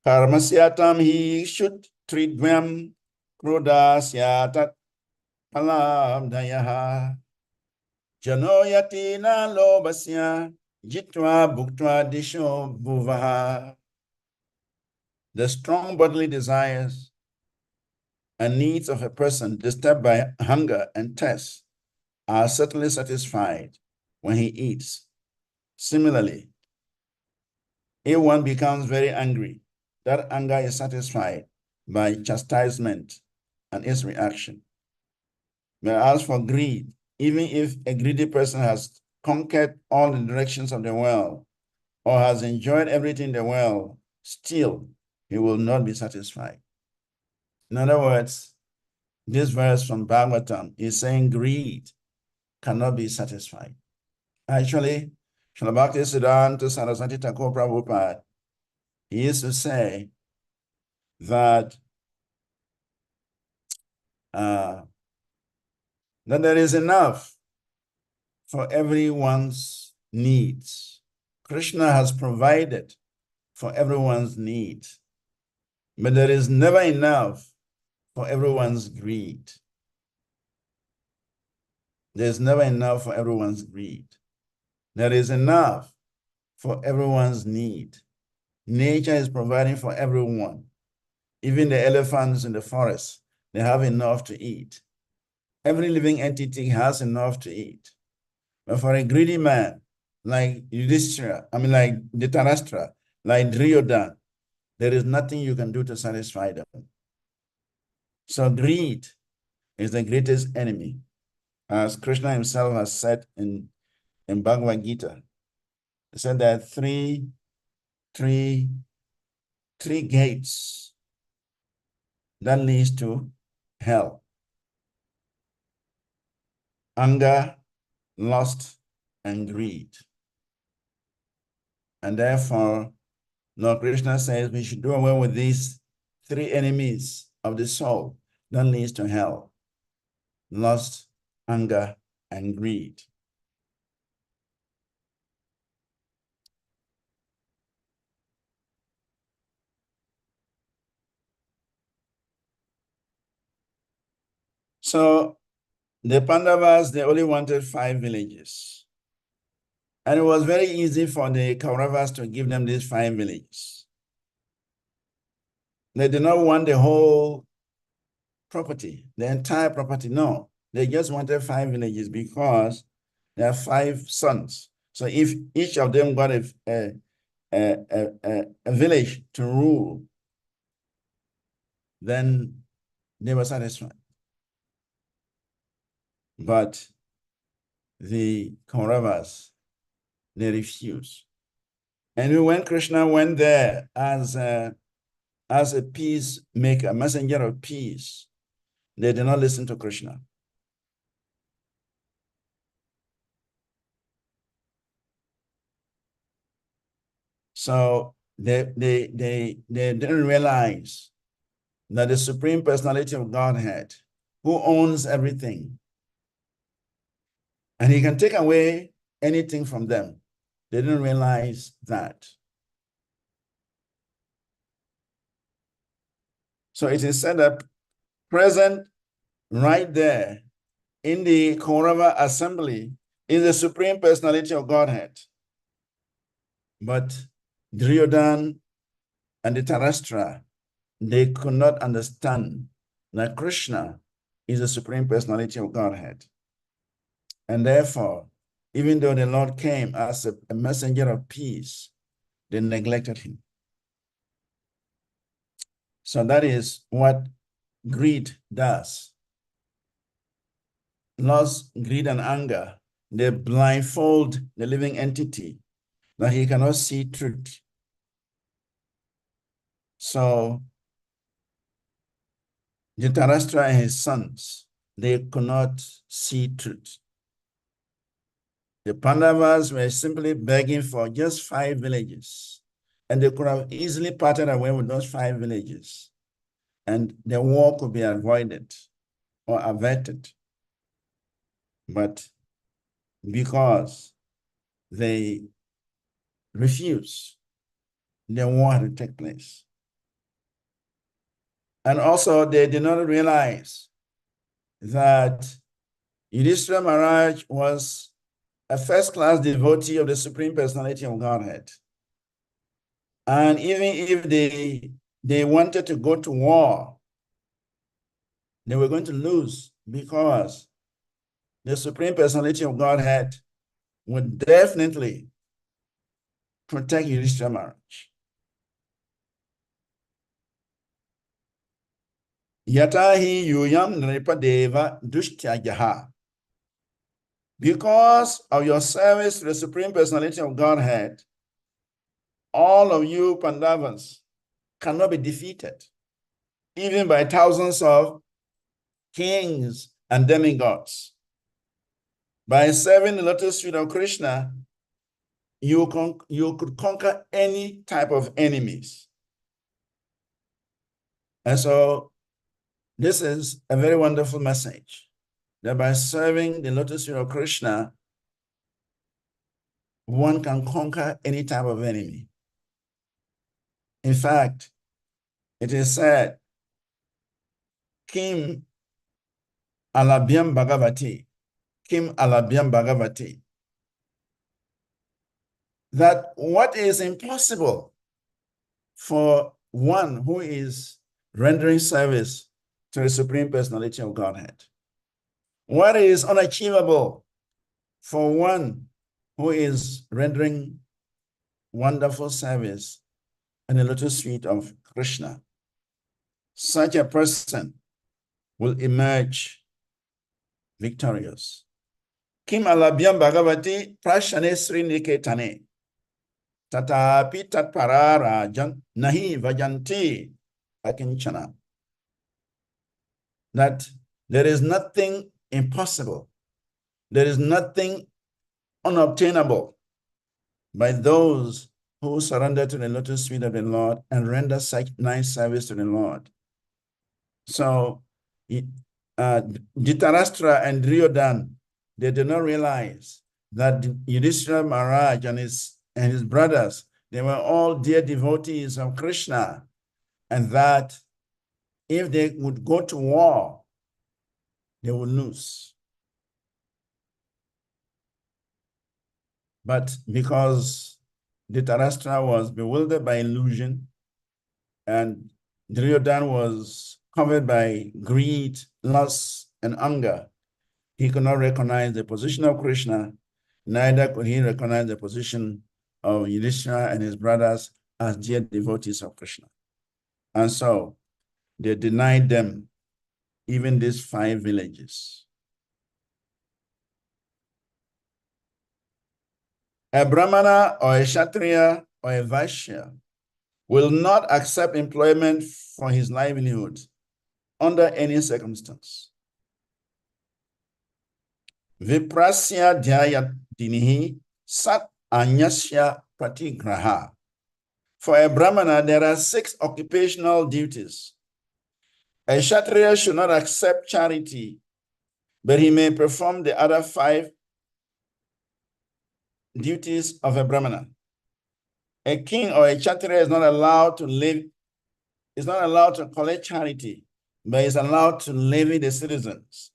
Karmasiatam he should treat them krudasyatat palam dayaha. Janoyatina lobasya jitwa bhuktva disho bhuvaha. The strong bodily desires and needs of a person disturbed by hunger and thirst are certainly satisfied when he eats. Similarly, if one becomes very angry, that anger is satisfied by chastisement and its reaction. Whereas for greed, even if a greedy person has conquered all the directions of the world or has enjoyed everything in the world, still he will not be satisfied. In other words, this verse from Bhagavatam is saying greed cannot be satisfied. Actually, Srila Bhaktisiddhanta Saraswati Thakur Prabhupada, he used to say that that there is enough for everyone's needs. Krishna has provided for everyone's needs, but there is never enough for everyone's greed. There's never enough for everyone's greed. There is enough for everyone's need. Nature is providing for everyone. Even the elephants in the forest, they have enough to eat. Every living entity has enough to eat. But for a greedy man, like Yudhishthira, like Dhritarashtra, like Duryodhana, there is nothing you can do to satisfy them. So greed is the greatest enemy. As Krishna himself has said in Bhagavad Gita, he said there are three gates that leads to hell: anger, lust, and greed. And therefore, Lord Krishna says we should do away with these three enemies of the soul that leads to hell: lust, anger, and greed. So the Pandavas, they only wanted 5 villages. And it was very easy for the Kauravas to give them these 5 villages. They did not want the whole property, the entire property. No, they just wanted 5 villages because there are 5 sons. So if each of them got a village to rule, then they were satisfied. But the Kauravas, they refused. And when Krishna went there as a peacemaker, a messenger of peace, they did not listen to Krishna. So they didn't realize that the Supreme Personality of Godhead, who owns everything, and he can take away anything from them, they didn't realize that. So it is said that present right there in the Kaurava assembly is the Supreme Personality of Godhead. But Duryodhana and the Dhritarashtra, they could not understand that Krishna is the Supreme Personality of Godhead. And therefore, even though the Lord came as a messenger of peace, they neglected him. So that is what greed does. Lust, greed, and anger, they blindfold the living entity that he cannot see truth. So Dhritarashtra and his sons, they could not see truth. The Pandavas were simply begging for just 5 villages, and they could have easily parted away with those 5 villages, and the war could be avoided or averted. But because they refused, the war had to take place. And also, they did not realize that Yudhishthira Maharaj was a first-class devotee of the Supreme Personality of Godhead. And even if they wanted to go to war, they were going to lose because the Supreme Personality of Godhead would definitely protect Yudhishthira Maharaj. Yatahi yuyam nripadeva dushtyajaha. Because of your service to the Supreme Personality of Godhead, all of you Pandavas cannot be defeated, even by thousands of kings and demigods. By serving the lotus feet of Krishna, you could conquer any type of enemies. And so this is a very wonderful message, that by serving the lotus feet of Krishna, one can conquer any type of enemy. In fact, it is said, Kim alabhyam bhagavati, Kim alabhyam bhagavati, that what is impossible for one who is rendering service to the Supreme Personality of Godhead, what is unachievable for one who is rendering wonderful service in the lotus feet of Krishna, such a person will emerge victorious. Kim alabhyam bhagavati prashane sriniketane tatapi tatparara jan nahi vajanti akinchana. That there is nothing impossible, there is nothing unobtainable by those who surrender to the lotus feet of the Lord and render such nice service to the Lord. So Dhritarashtra and Duryodhana, they did not realize that Yudhishthira Maharaj and his brothers, they were all dear devotees of Krishna, and that if they would go to war, they would lose. But because Dhritarashtra was bewildered by illusion, and Duryodhana was covered by greed, lust, and anger, he could not recognize the position of Krishna, neither could he recognize the position of Yudhishthira and his brothers as dear devotees of Krishna. And so they denied them even these 5 villages. A Brahmana or a Kshatriya or a Vaishya will not accept employment for his livelihood under any circumstance. Viprasya dhyayatinihi sat anyasya pratigraha. For a Brahmana, there are 6 occupational duties. A Kshatriya should not accept charity, but he may perform the other 5 duties of a Brahmana. A king or a Kshatriya is not allowed to collect charity, but is allowed to levy the citizens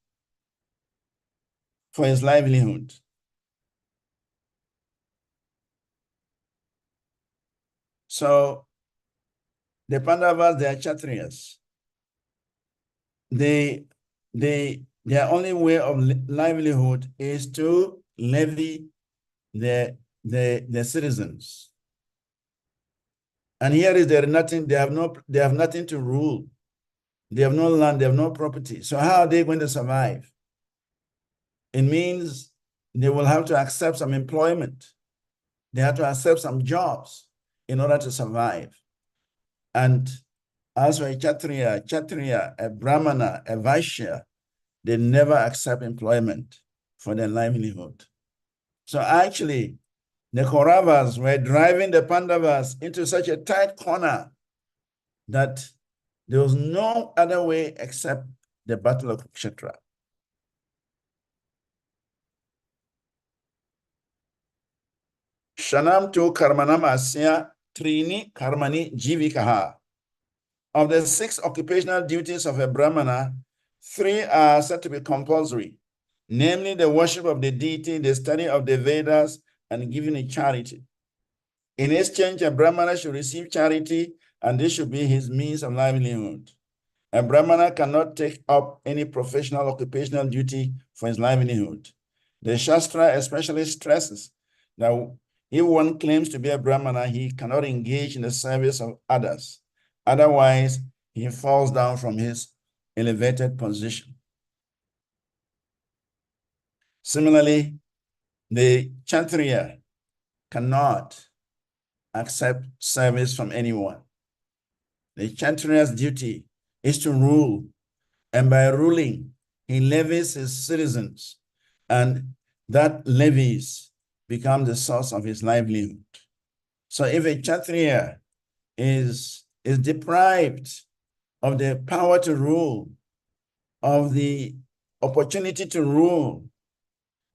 for his livelihood. So the Pandavas, they are Kshatriyas. Their only way of livelihood is to levy the citizens. And here is there nothing, they have nothing to rule. They have no land, they have no property. So how are they going to survive? It means they will have to accept some employment. They have to accept some jobs in order to survive. And as for a Kshatriya, a Brahmana, a Vaishya, they never accept employment for their livelihood. So actually, the Kauravas were driving the Pandavas into such a tight corner that there was no other way except the battle of Kurukshetra. Shanam tu karmanam asya trini karmani jivikaha. Of the 6 occupational duties of a Brahmana, 3 are said to be compulsory, namely the worship of the deity, the study of the Vedas, and giving a charity. In exchange, a Brahmana should receive charity, and this should be his means of livelihood. A Brahmana cannot take up any professional occupational duty for his livelihood. The Shastra especially stresses that if one claims to be a Brahmana, he cannot engage in the service of others. Otherwise, he falls down from his elevated position. Similarly, the Kshatriya cannot accept service from anyone. The Kshatriya's duty is to rule, and by ruling, he levies his citizens, and that levies become the source of his livelihood. So if a Kshatriya is deprived of the power to rule, of the opportunity to rule,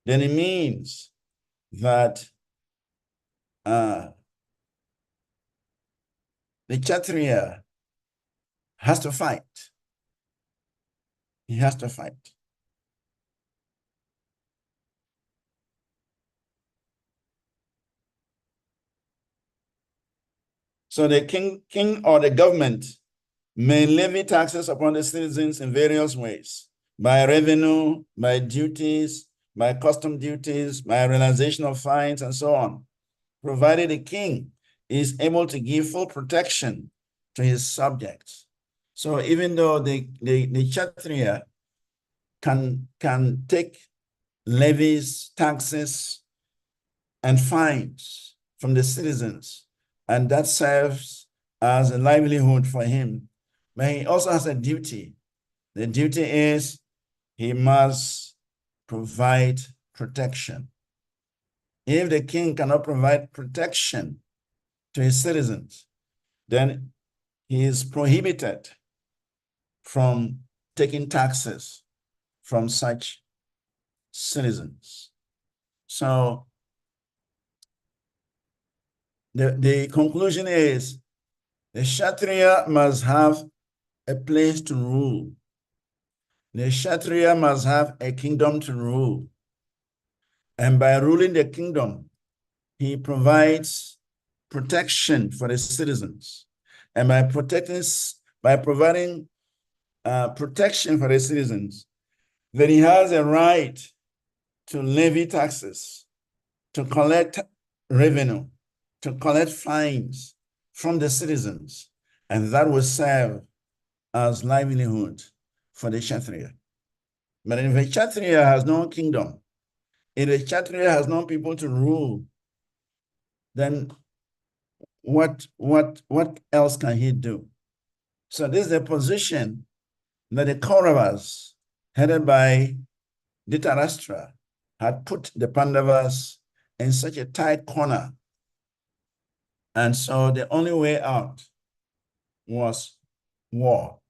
then it means that the Kshatriya has to fight. He has to fight. So the king or the government may levy taxes upon the citizens in various ways, by revenue, by duties, by custom duties, by realization of fines, and so on, provided the king is able to give full protection to his subjects. So even though the Kshatriya can take levies, taxes, and fines from the citizens, and that serves as a livelihood for him, but he also has a duty. The duty is he must provide protection. If the king cannot provide protection to his citizens, then he is prohibited from taking taxes from such citizens. So the conclusion is the Kshatriya must have a place to rule. The Kshatriya must have a kingdom to rule. And by ruling the kingdom, he provides protection for the citizens. And by providing protection for the citizens, then he has a right to levy taxes, to collect revenue, to collect fines from the citizens, and that will serve as livelihood for the Kshatriya. But if a Kshatriya has no kingdom, if a Kshatriya has no people to rule, then what else can he do? So this is the position that the Kauravas, headed by Dhritarashtra, had put the Pandavas in such a tight corner. And so the only way out was war.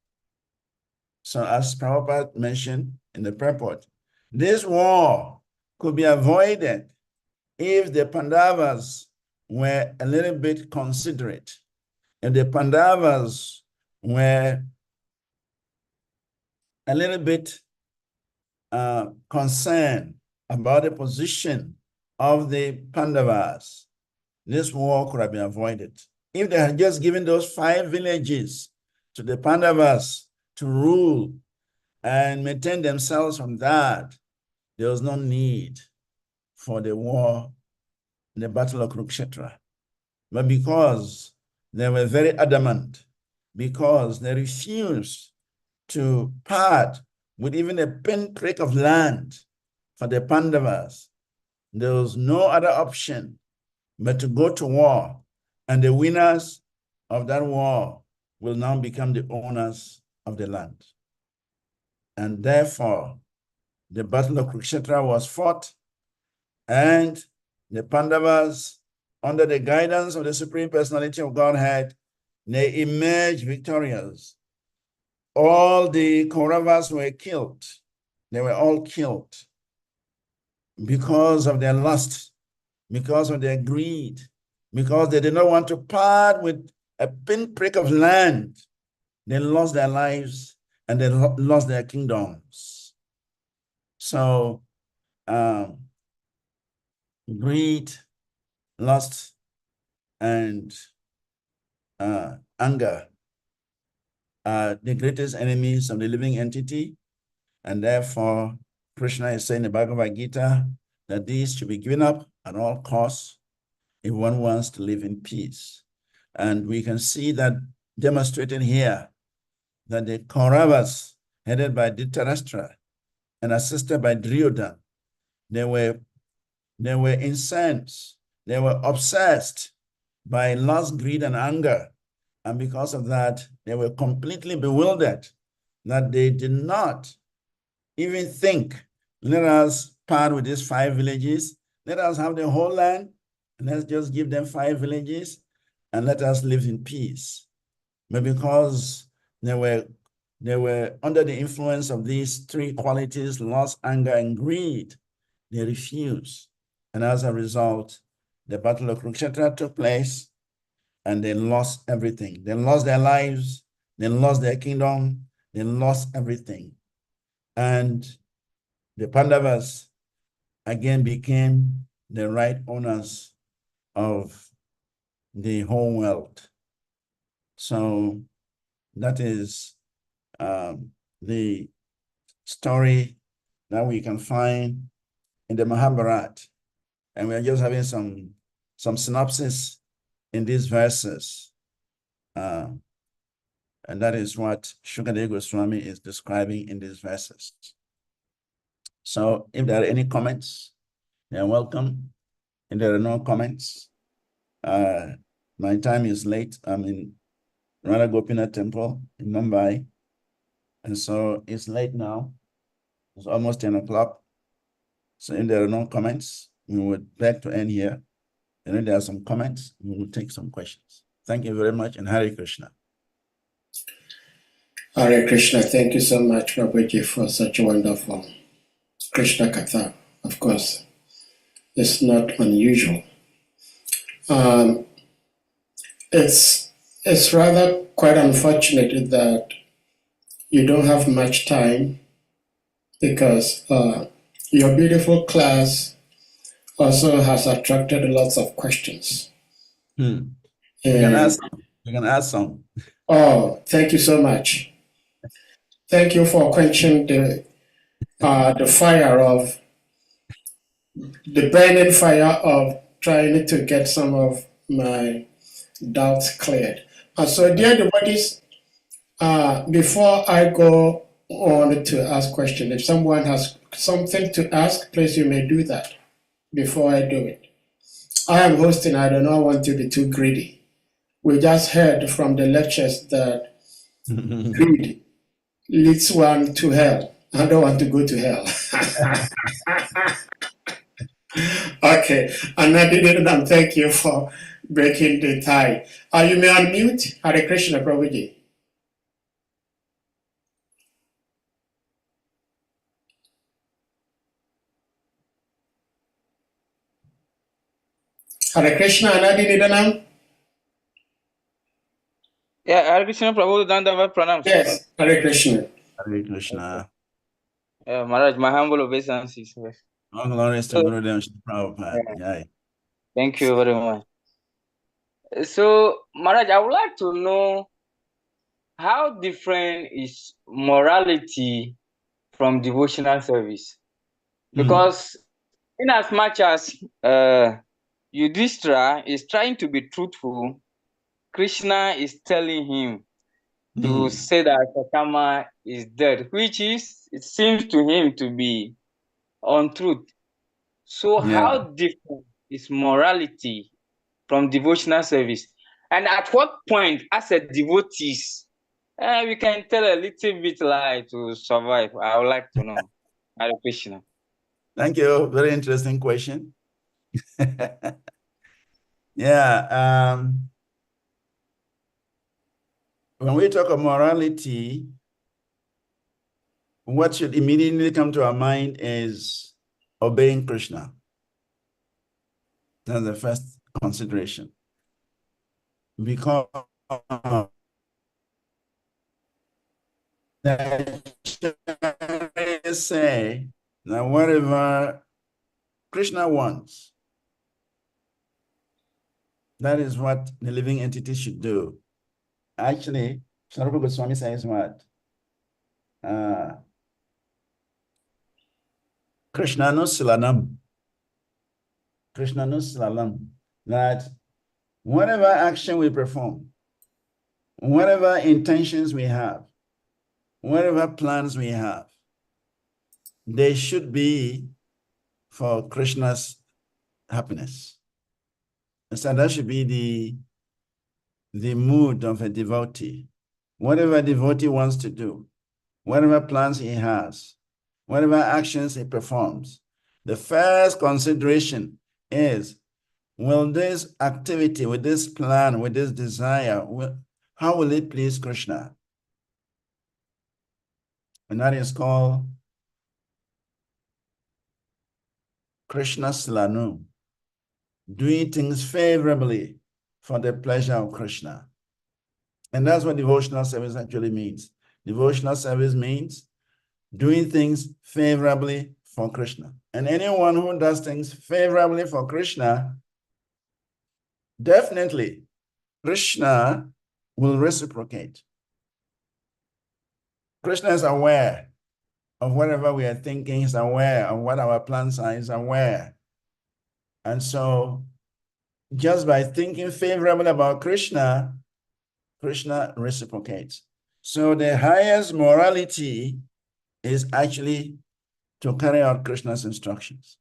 So as Prabhupada mentioned in the purport, this war could be avoided if the Pandavas were a little bit considerate, if the Pandavas were a little bit concerned about the position of the Pandavas, this war could have been avoided. If they had just given those 5 villages to the Pandavas to rule and maintain themselves from that, there was no need for the war, the Battle of Kurukshetra. But because they were very adamant, because they refused to part with even a pinprick of land for the Pandavas, there was no other option but to go to war, and the winners of that war will now become the owners of the land. And therefore, the Battle of Kurukshetra was fought, and the Pandavas, under the guidance of the Supreme Personality of Godhead, they emerged victorious. All the Kauravas were killed. They were all killed because of their lust, because of their greed, because they did not want to part with a pinprick of land they lost their lives and they lost their kingdoms. So greed, lust, and anger are the greatest enemies of the living entity. And therefore, Krishna is saying in the Bhagavad Gita that these should be given up at all costs if one wants to live in peace. And we can see that demonstrated here, that the Kauravas, headed by Dhritarashtra and assisted by Duryodhana, they were incensed, they were obsessed by lust, greed, and anger. And because of that, they were completely bewildered that they did not even think, let us part with these 5 villages, let us have the whole land, and let's just give them 5 villages, and let us live in peace. But because they were under the influence of these 3 qualities, lust, anger, and greed, they refused. And as a result, the Battle of Kurukshetra took place, and they lost everything. They lost their lives, they lost their kingdom, they lost everything. And the Pandavas again became the right owners of the whole world. So that is the story that we can find in the Mahabharata. And we're just having some synopsis in these verses. And that is what Shukadeva Goswami is describing in these verses. So if there are any comments, they are welcome. If there are no comments, my time is late. I'm in Radha Gopinath Temple in Mumbai. And so it's late now. It's almost 10 o'clock. So if there are no comments, we would beg to end here. And if there are some comments, we will take some questions. Thank you very much, and Hare Krishna. Hare Krishna, thank you so much, Prabhuji, for such a wonderful Krishna Katha. Of course, it's not unusual. It's rather quite unfortunate that you don't have much time, because your beautiful class also has attracted lots of questions. You can ask some. Oh, thank you so much. Thank you for quenching the fire of the burning fire of trying to get some of my doubts cleared. So, dear devotees, before I go on to ask questions, if someone has something to ask, please, you may do that before I do it. I am hosting, I do not want to be too greedy. We just heard from the lectures that greed leads one to hell. I don't want to go to hell. Okay, and thank you for breaking the tie. You may unmute. Hare Krishna, Prabhuji. Hare Krishna, Anadi. Yeah, Hare Krishna, Prabhu Dandava Pranam. Yes, Hare Krishna. Hare Krishna. Maharaj, my humble obeisances. All glories to Gurudev Prabhupada. Yeah. Thank you very much. So, Maharaj, I would like to know how different is morality from devotional service? Because in as much as Yudhishthira is trying to be truthful, Krishna is telling him to say that Sakyama is dead, which is, it seems to him to be untruth. So how different is morality from devotional service? And at what point, as a devotees, we can tell a little bit lie to survive? I would like to know. Hare Krishna. Thank you. Very interesting question. Yeah. When we talk of morality, what should immediately come to our mind is obeying Krishna. That's the first consideration. Because say that whatever Krishna wants, that is what the living entity should do. Actually, Sri Goswami says what? Krishna no silanam. Krishna no silanam. That whatever action we perform, whatever intentions we have, whatever plans we have, they should be for Krishna's happiness. So that should be the mood of a devotee. Whatever a devotee wants to do, whatever plans he has, whatever actions he performs, the first consideration is, will this activity, with this plan, with this desire, how will it please Krishna? And that is called Krishna Slanu, doing things favorably for the pleasure of Krishna. And that's what devotional service actually means. Devotional service means doing things favorably for Krishna. And anyone who does things favorably for Krishna, definitely Krishna will reciprocate. Krishna is aware of whatever we are thinking, is aware of what our plans are, is aware. And so just by thinking favorably about Krishna, Krishna reciprocates. So the highest morality is actually to carry out Krishna's instructions.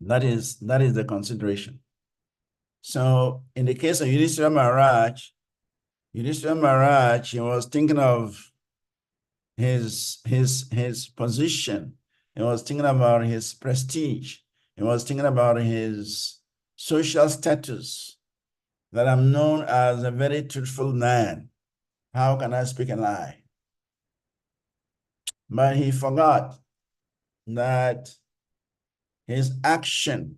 That is the consideration. So in the case of Yudhishthira Maharaj, he was thinking of his position. He was thinking about his prestige. He was thinking about his social status, that I'm known as a very truthful man. How can I speak a lie? But he forgot that his action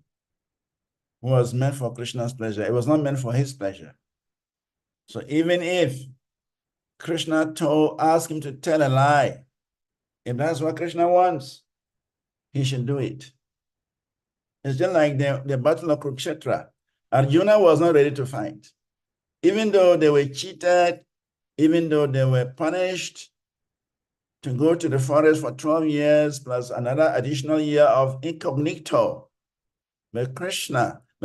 was meant for Krishna's pleasure. It was not meant for his pleasure. So even if Krishna asked him to tell a lie, if that's what Krishna wants, he should do it. It's just like the battle of Kurukshetra. Arjuna was not ready to fight. Even though they were cheated, even though they were punished to go to the forest for 12 years plus another additional year of incognito. But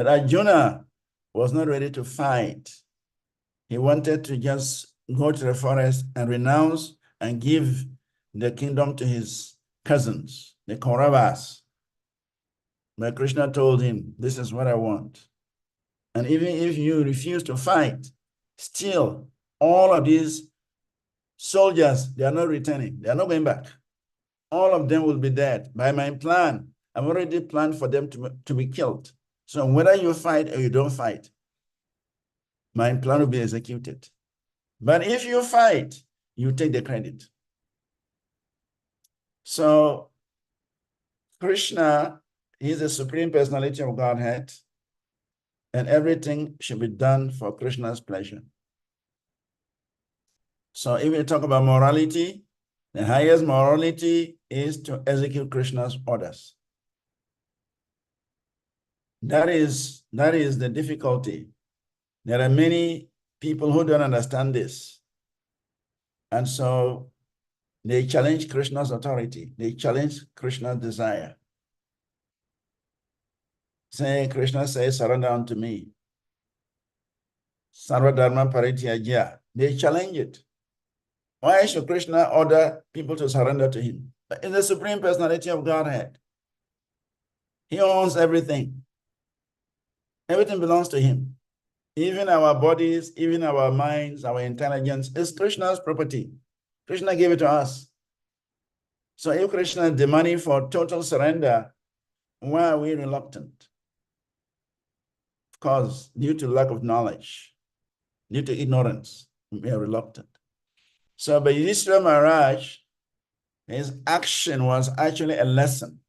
Arjuna was not ready to fight. He wanted to just go to the forest and renounce and give the kingdom to his cousins, the Kauravas. But Krishna told him, this is what I want. And even if you refuse to fight, still all of these soldiers, they are not returning. They are not going back. All of them will be dead. By my plan, I've already planned for them to be killed. So whether you fight or you don't fight, my plan will be executed. But if you fight, you take the credit. So Krishna, he's the Supreme Personality of Godhead, and everything should be done for Krishna's pleasure. So if we talk about morality, the highest morality is to execute Krishna's orders. That is the difficulty. There are many people who don't understand this. And so they challenge Krishna's authority. They challenge Krishna's desire. Say, Krishna says, surrender unto me. Sarva Dharma Parityaja. They challenge it. Why should Krishna order people to surrender to him? In the Supreme Personality of Godhead, he owns everything. Everything belongs to him. Even our bodies, even our minds, our intelligence is Krishna's property. Krishna gave it to us. So if Krishna is demanding for total surrender, why are we reluctant? Of course, due to lack of knowledge, due to ignorance, we are reluctant. So by Yudhishthira Maharaj, his action was actually a lesson.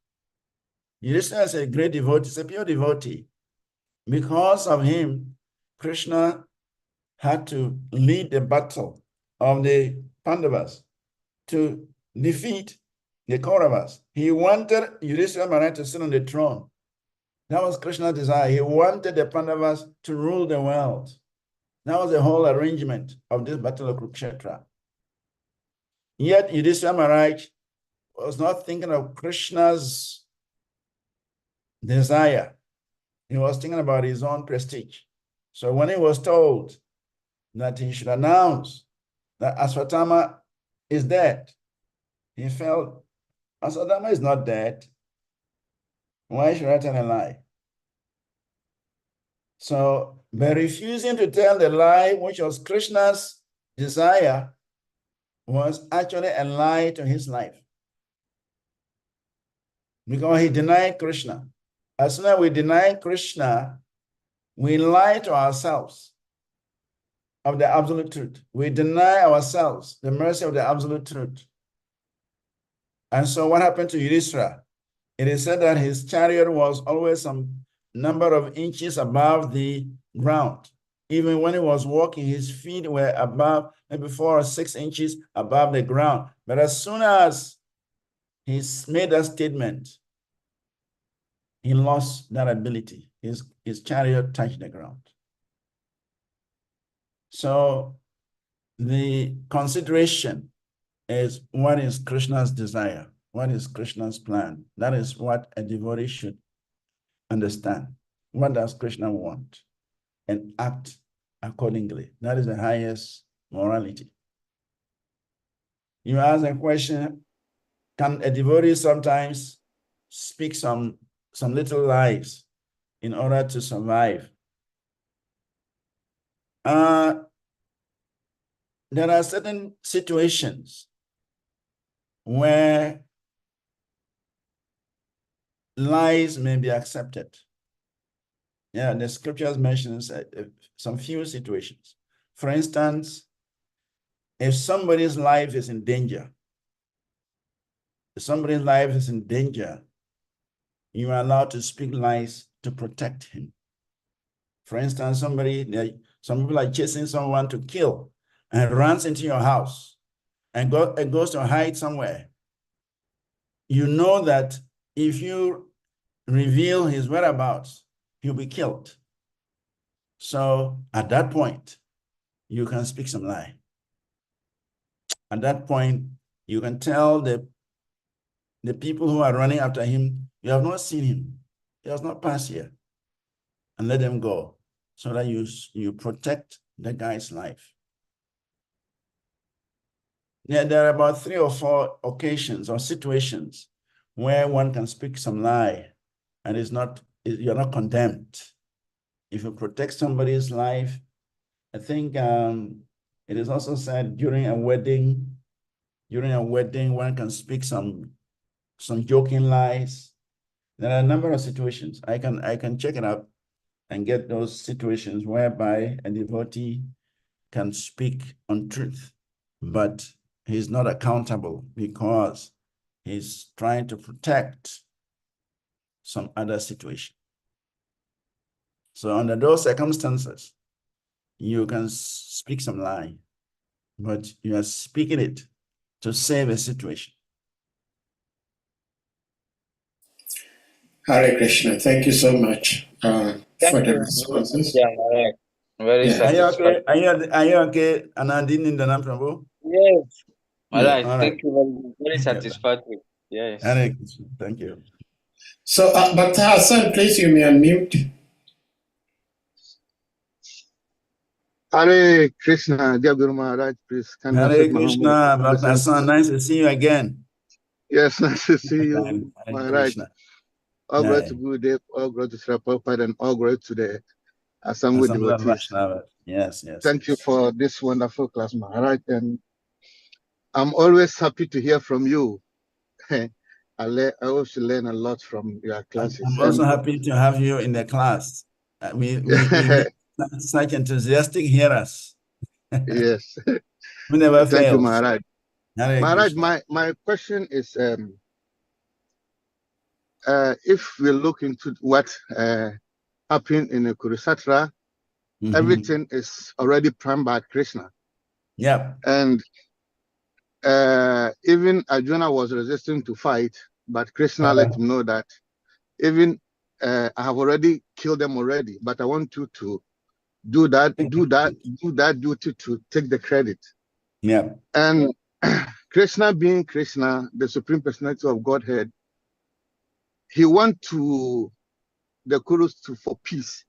Yudhishthira is a great devotee, is a pure devotee. Because of him, Krishna had to lead the battle of the Pandavas to defeat the Kauravas. He wanted Yudhishthira Maharaj to sit on the throne. That was Krishna's desire. He wanted the Pandavas to rule the world. That was the whole arrangement of this battle of Kurukshetra. Yet Yudhishthira Maharaj was not thinking of Krishna's desire. He was thinking about his own prestige. So when he was told that he should announce that Aswatthama is dead, he felt, Aswatthama is not dead. Why should I tell a lie? So by refusing to tell the lie, which was Krishna's desire, was actually a lie to his life. Because he denied Krishna. As soon as we deny Krishna, we lie to ourselves of the absolute truth. We deny ourselves the mercy of the absolute truth. And so what happened to Yudhishthira? It is said that his chariot was always some number of inches above the ground. Even when he was walking, his feet were above, maybe 4 or 6 inches above the ground. But as soon as he made that statement, he lost that ability. His chariot touched the ground. So the consideration is, what is Krishna's desire? What is Krishna's plan? That is what a devotee should understand. What does Krishna want? And act accordingly. That is the highest morality. You ask a question, can a devotee sometimes speak some little lies in order to survive? There are certain situations where lies may be accepted. Yeah, the scriptures mentions some few situations. For instance, if somebody's life is in danger, you are allowed to speak lies to protect him. For instance, some people are chasing someone to kill and runs into your house and goes to hide somewhere. You know that if you reveal his whereabouts, he'll be killed. So at that point, you can speak some lie. At that point, you can tell the people who are running after him, you have not seen him. He has not passed here. And let them go so that you protect the guy's life. Yeah, there are about 3 or 4 occasions or situations where one can speak some lie and you're not condemned. If you protect somebody's life, I think it is also said during a wedding, one can speak some joking lies. There are a number of situations. I can check it up and get those situations whereby a devotee can speak untruth, but he's not accountable because he's trying to protect some other situation. So under those circumstances, you can speak some lie, but you are speaking it to save a situation. Hare Krishna. Thank you so much for the responses. Yeah, very satisfactory. Are you okay? Anandin in the Namprabhu? Yes. All Yeah, right. all right. Thank you very much. Very satisfactory. Yes. Hare Krishna. Thank you. So, Bhakta Hassan, please, you may unmute. Hare Krishna, dear Guru Maharaj, please. Hare Krishna, Bhakta Hassan, nice to see you again. Yes, nice to see you, Hare Maharaj. Krishna. All glory to Gurudev, all glory to Srila Prabhupada, and all glory to the Assembly devotees. Yes. Thank you for this wonderful class, Maharaj. And I'm always happy to hear from you. I also learn a lot from your classes. I'm also happy to have you in the class. We need such enthusiastic hearers. Yes. We never fail. Thank you, Maharaj. Hare Maharaj, Krishna. my question is, if we look into what happened in the Kurukshetra, everything is already planned by Krishna. Yeah. And even Arjuna was resisting to fight, but Krishna let him know that even I have already killed them already, but I want you to do that duty to take the credit. Yeah. And Krishna, being Krishna, the Supreme Personality of Godhead, he went to the Kurus for peace.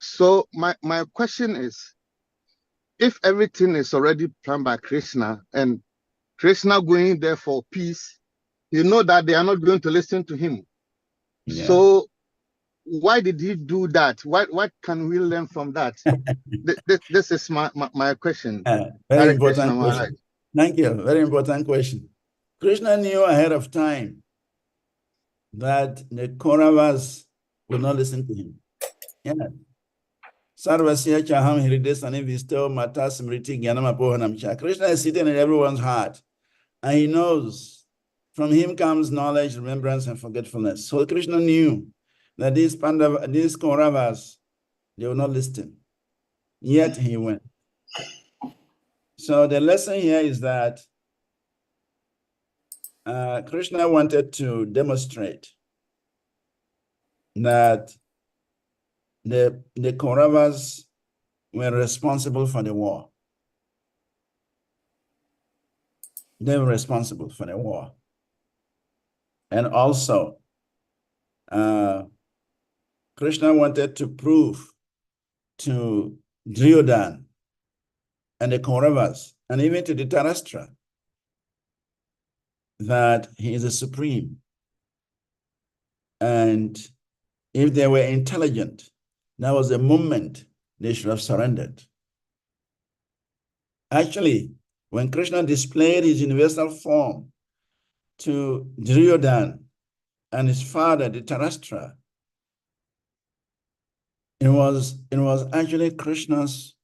So my question is, if everything is already planned by Krishna and Krishna going there for peace, you know that they are not going to listen to him. Yeah. So why did he do that? What can we learn from that? This is my question. Very Hare important Krishna question. Maharaj. Thank you. Very important question. Krishna knew ahead of time that the Kauravas would not listen to him. Yeah. Sarvasya chaham hridesani visto mata smriti jnanam apohanam cha. Krishna is sitting in everyone's heart. And he knows from him comes knowledge, remembrance, and forgetfulness. So Krishna knew that these Kauravas, they will not listen. Yet he went. So the lesson here is that Krishna wanted to demonstrate that the Kauravas were responsible for the war. They were responsible for the war. And also, Krishna wanted to prove to Duryodhana and the Kauravas, and even to Dhritarashtra, that he is a supreme. And if they were intelligent, that was the moment they should have surrendered. Actually, when Krishna displayed his universal form to Duryodhana and his father, Dhritarashtra, it was actually Krishna's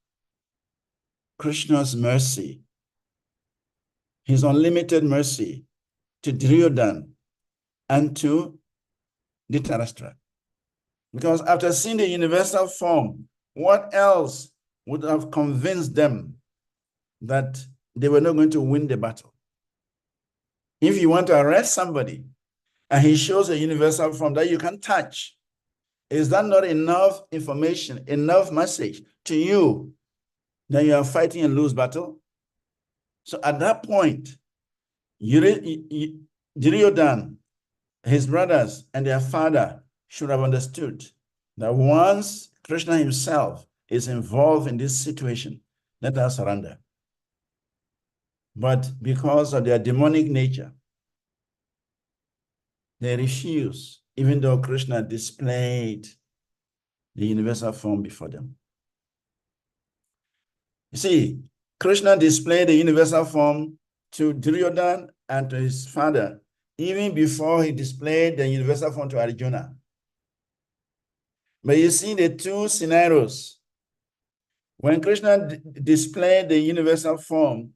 mercy, his unlimited mercy to Duryodhana and to Dhritarashtra. Because after seeing the universal form, what else would have convinced them that they were not going to win the battle? If you want to arrest somebody and he shows a universal form that you can touch, is that not enough information, enough message to you that you are fighting a lose battle? So at that point, Duryodhana, his brothers, and their father should have understood that once Krishna himself is involved in this situation, let us surrender. But because of their demonic nature, they refuse, even though Krishna displayed the universal form before them. You see, Krishna displayed the universal form to Duryodhana and to his father, even before he displayed the universal form to Arjuna. But you see the two scenarios. When Krishna displayed the universal form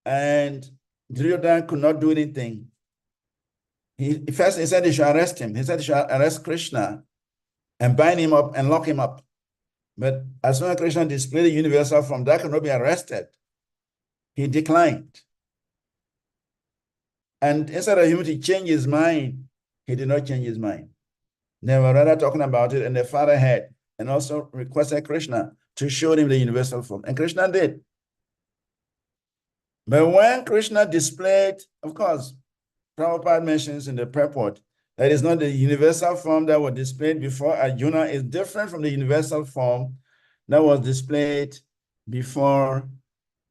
and Duryodhana could not do anything, he said he should arrest him. He said he should arrest Krishna and bind him up and lock him up. But as soon as Krishna displayed the universal form, that could not be arrested. He declined. And instead of him to change his mind, he did not change his mind. They were rather talking about it, and the father had, and also requested Krishna to show him the universal form. And Krishna did. But when Krishna displayed, of course, Prabhupada mentions in the purport that it's not the universal form that was displayed before Arjuna, is different from the universal form that was displayed before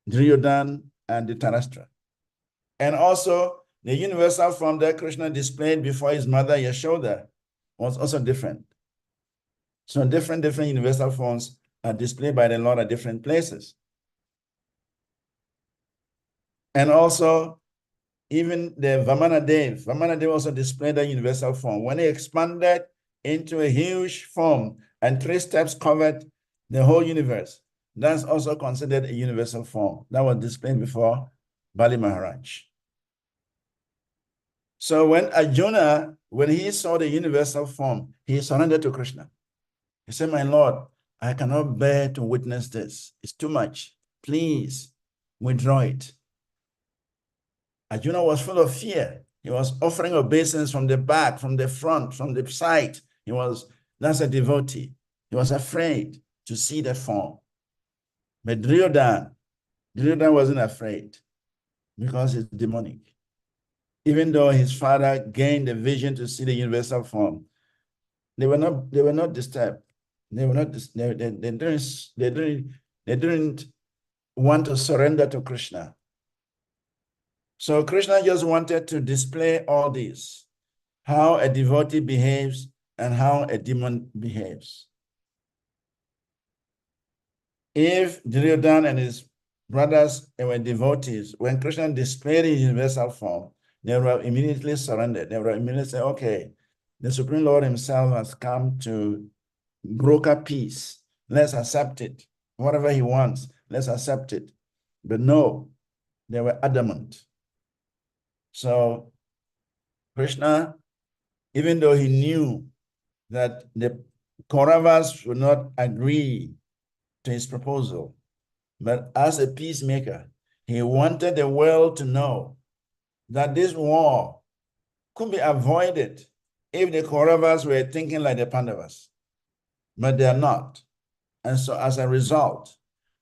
Duryodhana and Dhritarashtra. And also, the universal form that Krishna displayed before his mother Yashoda was also different. So different universal forms are displayed by the Lord at different places. And also, even the Vamanadev also displayed the universal form. When he expanded into a huge form and 3 steps covered the whole universe, that's also considered a universal form. That was displayed before Bali Maharaj. So when Arjuna, when he saw the universal form, he surrendered to Krishna. He said, "My Lord, I cannot bear to witness this. It's too much. please withdraw it. Arjuna was full of fear. He was offering obeisance from the back, from the front, from the side. That's a devotee. He was afraid to see the form. But Duryodhana wasn't afraid because it's demonic. Even though his father gained the vision to see the universal form, they were not disturbed. They didn't want to surrender to Krishna. So Krishna just wanted to display all this, how a devotee behaves and how a demon behaves. If Duryodhana and his brothers were devotees, when Krishna displayed his universal form, they were immediately surrendered. They were immediately say, okay, the Supreme Lord himself has come to broker peace. Let's accept it. Whatever he wants, let's accept it. But no, they were adamant. So Krishna, even though he knew that the Kauravas would not agree to his proposal, but as a peacemaker, he wanted the world to know that this war could be avoided if the Kauravas were thinking like the Pandavas, but they are not. And so as a result,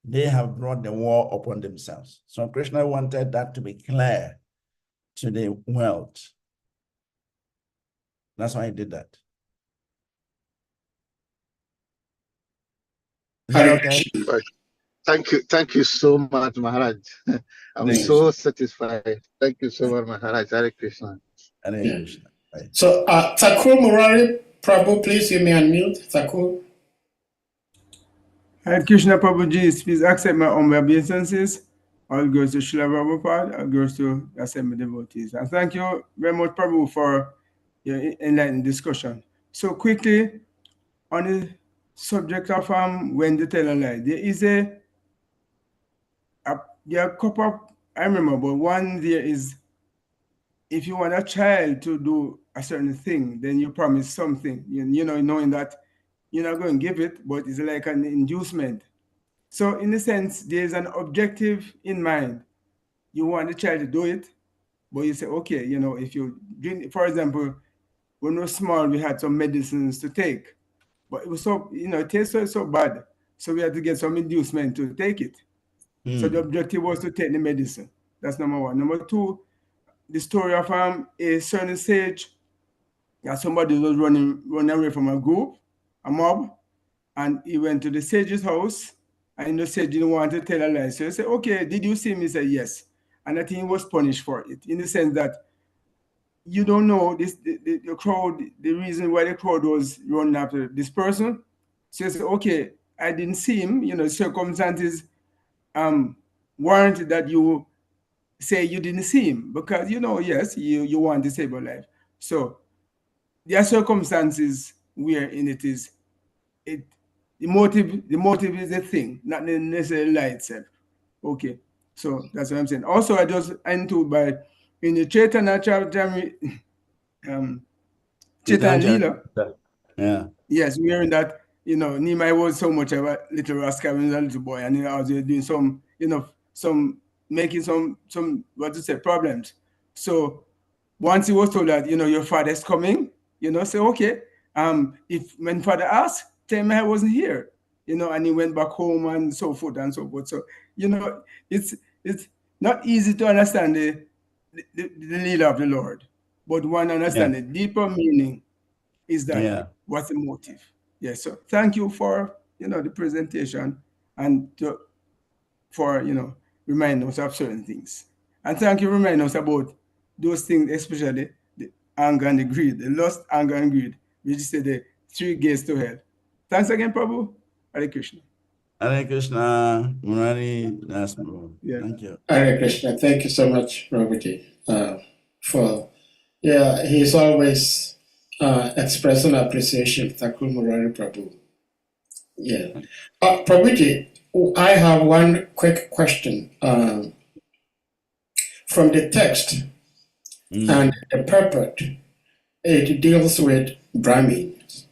they have brought the war upon themselves. So Krishna wanted that to be clear to the world. That's why he did that. Is that okay? Thank you so much, Maharaj. I'm so satisfied. Thank you so much, Maharaj. Hare Krishna. Hare Krishna. Right. So, Thakur Murari Prabhu, please, you may unmute. Thakur. Hare Krishna Prabhuji, please accept my humble obeisances. All goes to Srila Prabhupada, all goes to the Assembly devotees. And thank you very much, Prabhu, for your enlightened discussion. So quickly, on the subject of when to tell a lie, there is there are a couple, I remember, but one there is, if you want a child to do a certain thing, then you promise something, knowing that you're not going to give it, but it's like an inducement. So in a sense, there's an objective in mind. You want the child to do it, but you say, okay, if you drink, for example, when we were small, we had some medicines to take, but it was so, it tasted so bad. So we had to get some inducement to take it. So the objective was to take the medicine. That's number one. Number two, the story of a certain sage, that somebody was running away from a group, a mob, and he went to the sage's house, and the sage didn't want to tell a lie. So he said, okay, did you see him? He said, yes. And I think he was punished for it, in the sense that you don't know the crowd, the reason why the crowd was running after this person. So he said, okay, I didn't see him, circumstances warranted that you say you didn't see him, because, yes, you want to save your life. So there are circumstances wherein it is, the motive is a thing, not necessarily lie itself. Okay, so that's what I'm saying. Also, I just into by in the Chaitanya Charitamrita, Chaitanya Leela. Yeah. Yes, we are in that. Nimai was so much of a little rascal when he was a little boy, and I was doing some, making some problems. So once he was told that, your father is coming, say, okay, when father asked, tell me I wasn't here, and he went back home and so forth and so forth. So, it's not easy to understand the leader of the Lord, but one understand the deeper meaning is that what's the motive. Yes, so thank you for, the presentation and for, reminding us of certain things. And thank you for reminding us about those things, especially the anger and the greed, the lust, anger, and greed, which is the 3 gates to hell. Thanks again, Prabhu. Hare Krishna. Hare Krishna, Murari, thank you. Hare Krishna. Thank you so much, Prabhuji, he's always expressing appreciation, Thakur Murari Prabhu. Yeah. Prabhuji, I have one quick question. From the text and the purport, it deals with Brahmins.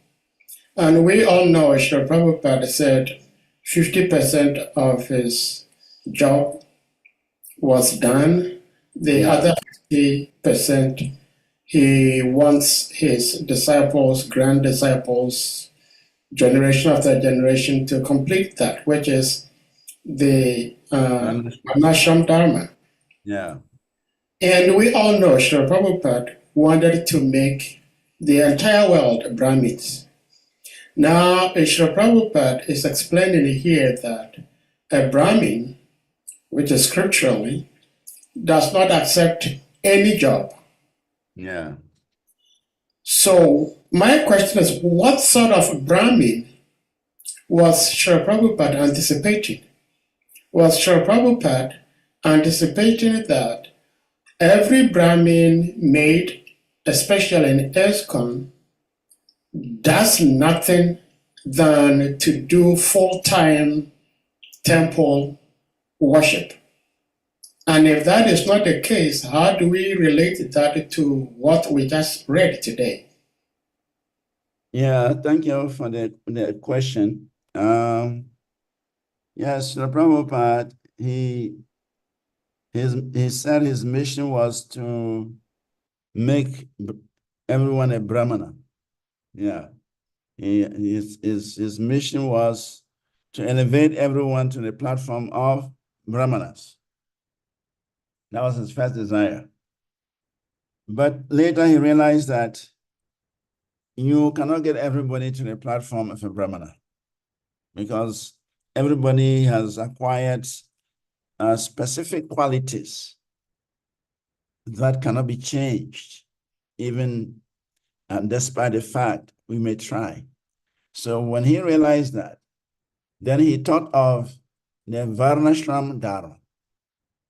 And we all know, Srila Prabhupada said 50% of his job was done. The Yeah. other 50%, he wants his disciples, grand disciples, generation after generation to complete that, which is the Varnashram Dharma. Yeah. And we all know Srila Prabhupada wanted to make the entire world Brahmins. Now, Srila Prabhupada is explaining here that a Brahmin, which is scripturally, does not accept any job. Yeah. So my question is, what sort of Brahmin was Srila Prabhupada anticipating? Was Srila Prabhupada anticipating that every Brahmin made, especially in ISKCON, does nothing than to do full-time temple worship? And if that is not the case, how do we relate that to what we just read today? Yeah, thank you for the question. Yes, the Prabhupada, he said his mission was to make everyone a Brahmana. Yeah. His mission was to elevate everyone to the platform of Brahmanas. That was his first desire. But later he realized that you cannot get everybody to the platform of a Brahmana because everybody has acquired specific qualities that cannot be changed, even despite the fact we may try. So when he realized that, then he thought of the Varnashram Dharma.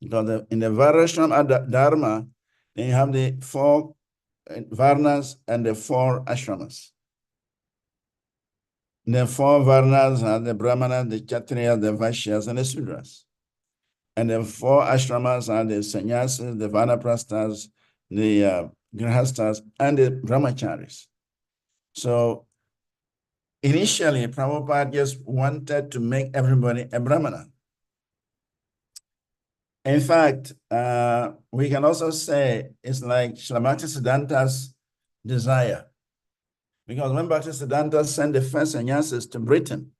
Because in the Varnashram Dharma, then you have the 4 Varnas and the 4 ashramas. The 4 Varnas are the Brahmanas, the Kshatriyas, the Vaishyas, and the Sudras. And the 4 ashramas are the sannyasis, the vanaprasthas, the grihasthas, and the brahmacharis. So initially, Prabhupada just wanted to make everybody a Brahmana. In fact, we can also say it's like Srila Bhaktisiddhanta's desire. Because when Bhaktisiddhanta sent the first sannyasis to Britain,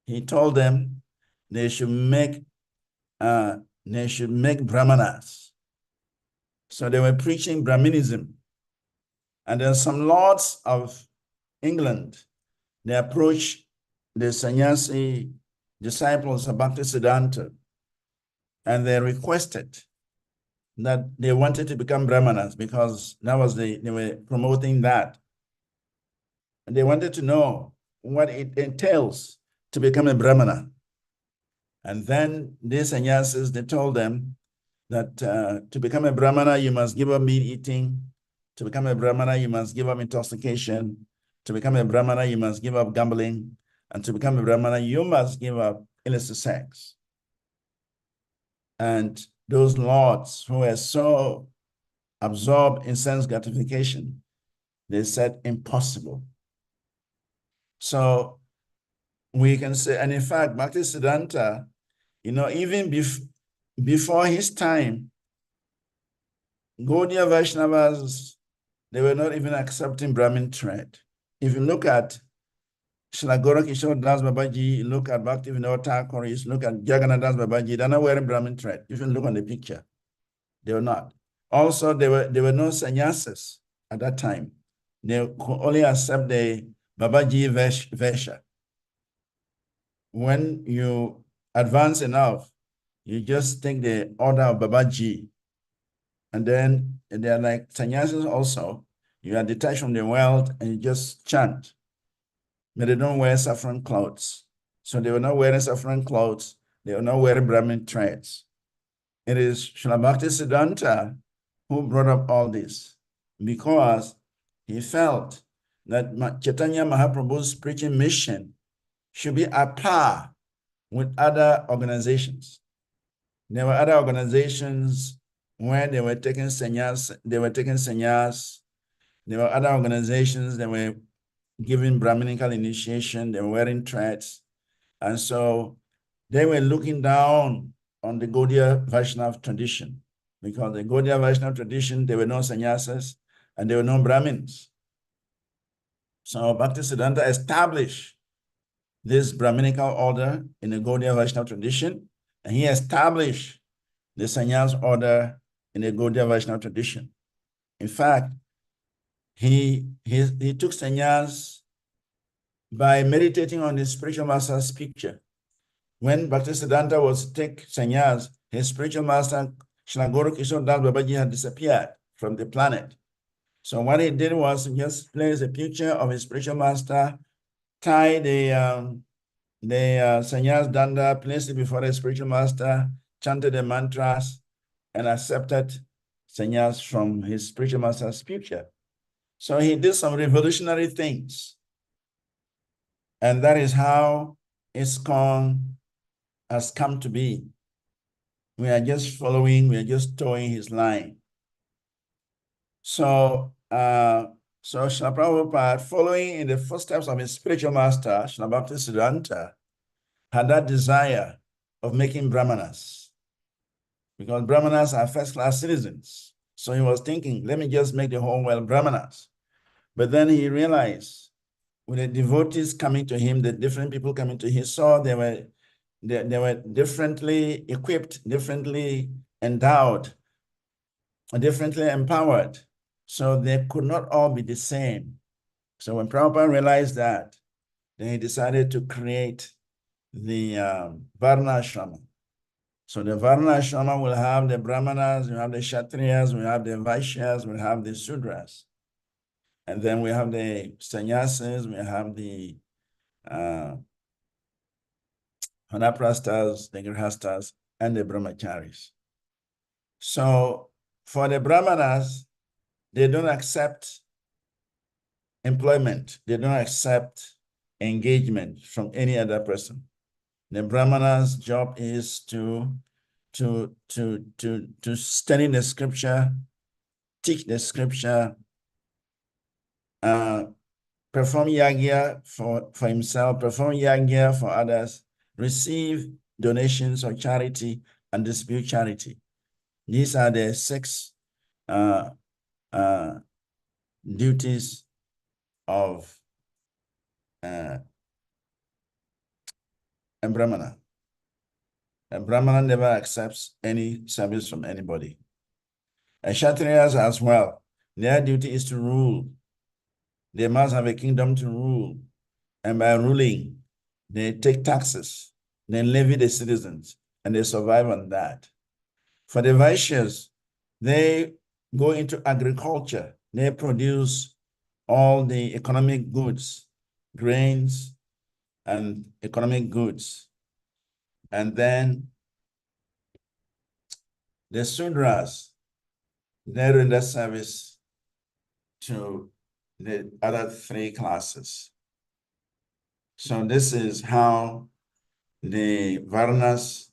he told them they should make Brahmanas. So they were preaching Brahminism. And then some lords of England, they approached the sannyasi disciples of Bhaktisiddhanta, and they requested that they wanted to become Brahmanas because they were promoting that. And they wanted to know what it entails to become a Brahmana. And then these sannyasis, they told them that to become a Brahmana, you must give up meat eating. To become a Brahmana, you must give up intoxication. To become a Brahmana, you must give up gambling. And to become a Brahmana, you must give up illicit sex. And those lords who were so absorbed in sense gratification, they said impossible. So we can say, and in fact, Bhaktisiddhanta, even before his time, Gaudiya Vaishnavas, they were not even accepting Brahmin thread. If you look at Srila Gorakishore Das Babaji, look at Bhaktivinoda Thakur, look at Jagannath Das Babaji, they're not wearing Brahmin thread. If you look on the picture, they were not. Also, there were no sannyasis at that time. They could only accept the Babaji Vesha. When you advance enough, you just take the order of Babaji. And then they're like sannyasis also. You are detached from the world and you just chant. But they don't wear saffron clothes. So they were not wearing saffron clothes. They were not wearing Brahmin threads. It is Srila Bhaktisiddhanta who brought up all this because he felt that Chaitanya Mahaprabhu's preaching mission should be at par with other organizations. There were other organizations when they were taking sannyas, There were other organizations that were giving Brahminical initiation, they were wearing threads. And so they were looking down on the Gaudiya Vaishnava tradition, because the Gaudiya Vaishnava tradition, there were no sannyasas and there were no Brahmins. So Bhaktisiddhanta established this Brahminical order in the Gaudiya Vaishnava tradition, and he established the sannyas order in the Gaudiya Vaishnava tradition. In fact, he took sannyas by meditating on his spiritual master's picture. When Bhaktisiddhanta was to take sannyas, his spiritual master, Srila Guru Kishore Das Babaji, had disappeared from the planet. So what he did was just place a picture of his spiritual master, tie the sannyas danda, placed it before the spiritual master, chanted the mantras, and accepted sannyas from his spiritual master's picture. So he did some revolutionary things. And that is how ISKCON has come to be. We are just following, we are just towing his line. So, Srila Prabhupada, following in the footsteps of his spiritual master, Srila Bhaktisiddhanta, had that desire of making Brahmanas, because Brahmanas are first-class citizens. So he was thinking, let me just make the whole world Brahmanas. But then he realized, with the devotees coming to him, the different people coming to him, he saw they were differently equipped, differently endowed, differently empowered. So they could not all be the same. So when Prabhupada realized that, then he decided to create the Varna Ashrama. So the Varna Ashrama will have the Brahmanas, we have the Kshatriyas, we have the Vaishyas, we have the Sudras. And then we have the Sannyasis, we have the Vanaprasthas, the Grihasthas, and the Brahmacharis. So for the Brahmanas, they don't accept employment. They don't accept engagement from any other person. The Brahmana's job is to study the scripture, teach the scripture, perform yagya for himself, perform yagya for others, receive donations or charity, and distribute charity. These are the 6 duties of a Brahmana. A Brahmana never accepts any service from anybody. And Kshatriyas as well, their duty is to rule. They must have a kingdom to rule. And by ruling, they take taxes, they levy the citizens, and they survive on that. For the Vaishyas, they go into agriculture. They produce all the economic goods, grains, and economic goods. And then the Sudras, they render service to the other 3 classes. So this is how the Varnas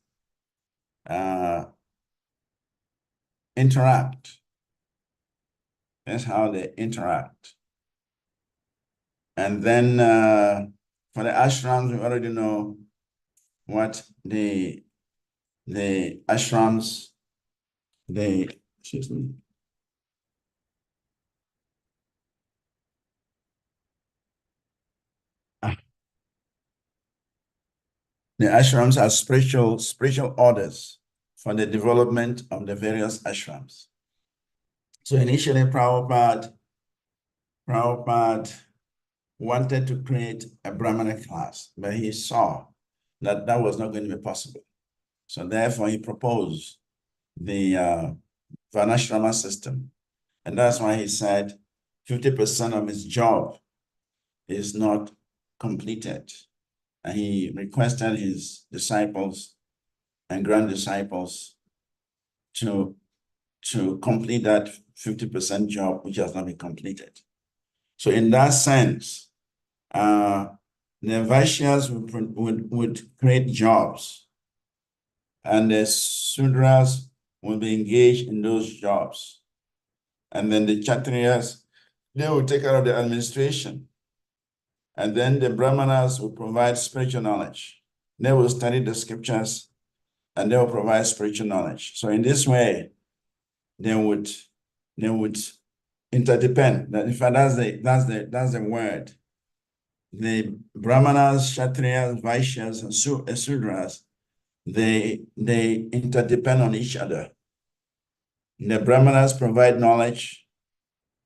interact. That's how they interact. And then for the ashrams, we already know what the ashrams, excuse me. The ashrams are spiritual orders for the development of the various ashrams. So initially, Prabhupada wanted to create a Brahmana class, but he saw that that was not going to be possible. So therefore, he proposed the Vanashrama system. And that's why he said 50% of his job is not completed. And he requested his disciples and grand disciples to complete that 50% job, which has not been completed. So in that sense, the Vaishyas would create jobs, and the Sudras will be engaged in those jobs. And then the Kshatriyas, they will take care of the administration. And then the Brahmanas will provide spiritual knowledge. They will study the scriptures and they will provide spiritual knowledge. So in this way, they would interdepend. In fact, that's the word. The Brahmanas, Kshatriyas, Vaishyas, and Sudras, they interdepend on each other. The Brahmanas provide knowledge,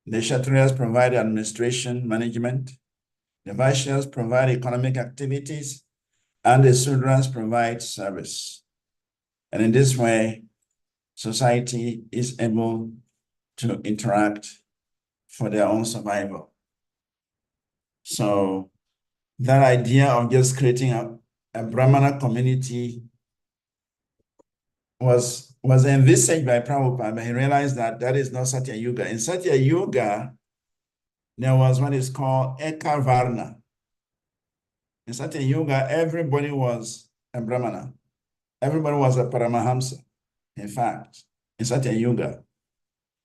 the Kshatriyas provide administration, management, the Vaishyas provide economic activities, and the Sudras provide service. And in this way, society is able to interact for their own survival. So that idea of just creating a Brahmana community was envisaged by Prabhupada, but he realized that that is not Satya Yuga. In Satya Yuga, there was what is called Eka Varna. In Satya Yuga, everybody was a Brahmana. Everybody was a Paramahamsa, in fact, in Satya Yuga.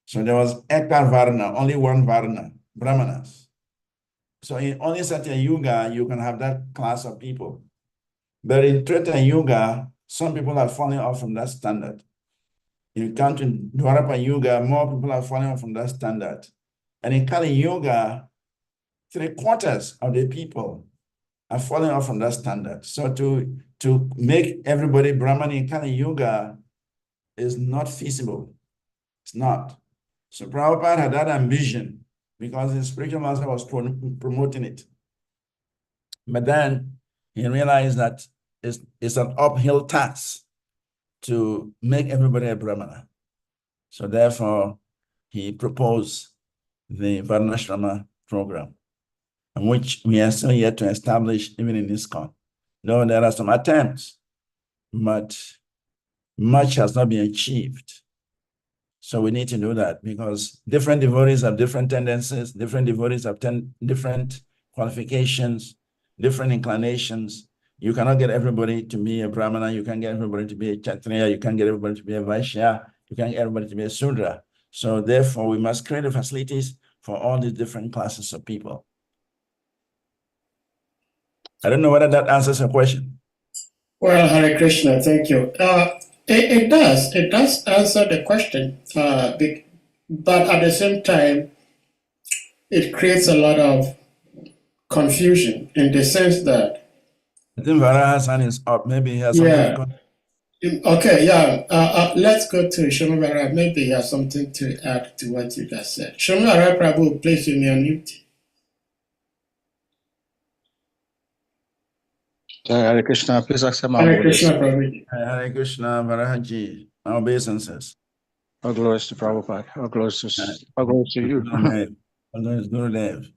So there was Eka Varna, only one Varna, Brahmanas. So in only Satya Yuga, you can have that class of people. But in Treta Yuga, some people are falling off from that standard. In Dwarapa Yuga, more people are falling off from that standard. And in Kali Yuga, 3/4 of the people are falling off from that standard. So to make everybody Brahman in Kali Yuga is not feasible. It's not. So Prabhupada had that ambition because his spiritual master was promoting it. But then he realized that it's an uphill task to make everybody a Brahmana. So therefore, he proposed the Varnashrama program, which we are still yet to establish even in ISKCON. Though there are some attempts, but much has not been achieved. So we need to do that because different devotees have different tendencies, different devotees have different qualifications, different inclinations. You cannot get everybody to be a Brahmana, you can't get everybody to be a Kshatriya, you can't get everybody to be a Vaishya, you can't get everybody to be a Sudra. So therefore, we must create the facilities for all these different classes of people. I don't know whether that answers your question. Well, Hare Krishna, thank you. It does answer the question, but at the same time, it creates a lot of confusion in the sense that. I think Varaha's hand is up. Maybe he has something. Okay, yeah. Let's go to Shomavara. Maybe he has something to add to what you just said. Shomavara Prabhu, please you may unmute. Hare Krishna, please accept my Hare Krishna, Prabhu. Hare Krishna, Varahaji. Our obeisances. All glories to Prabhupada. All glories to you. All glories to Gurudev.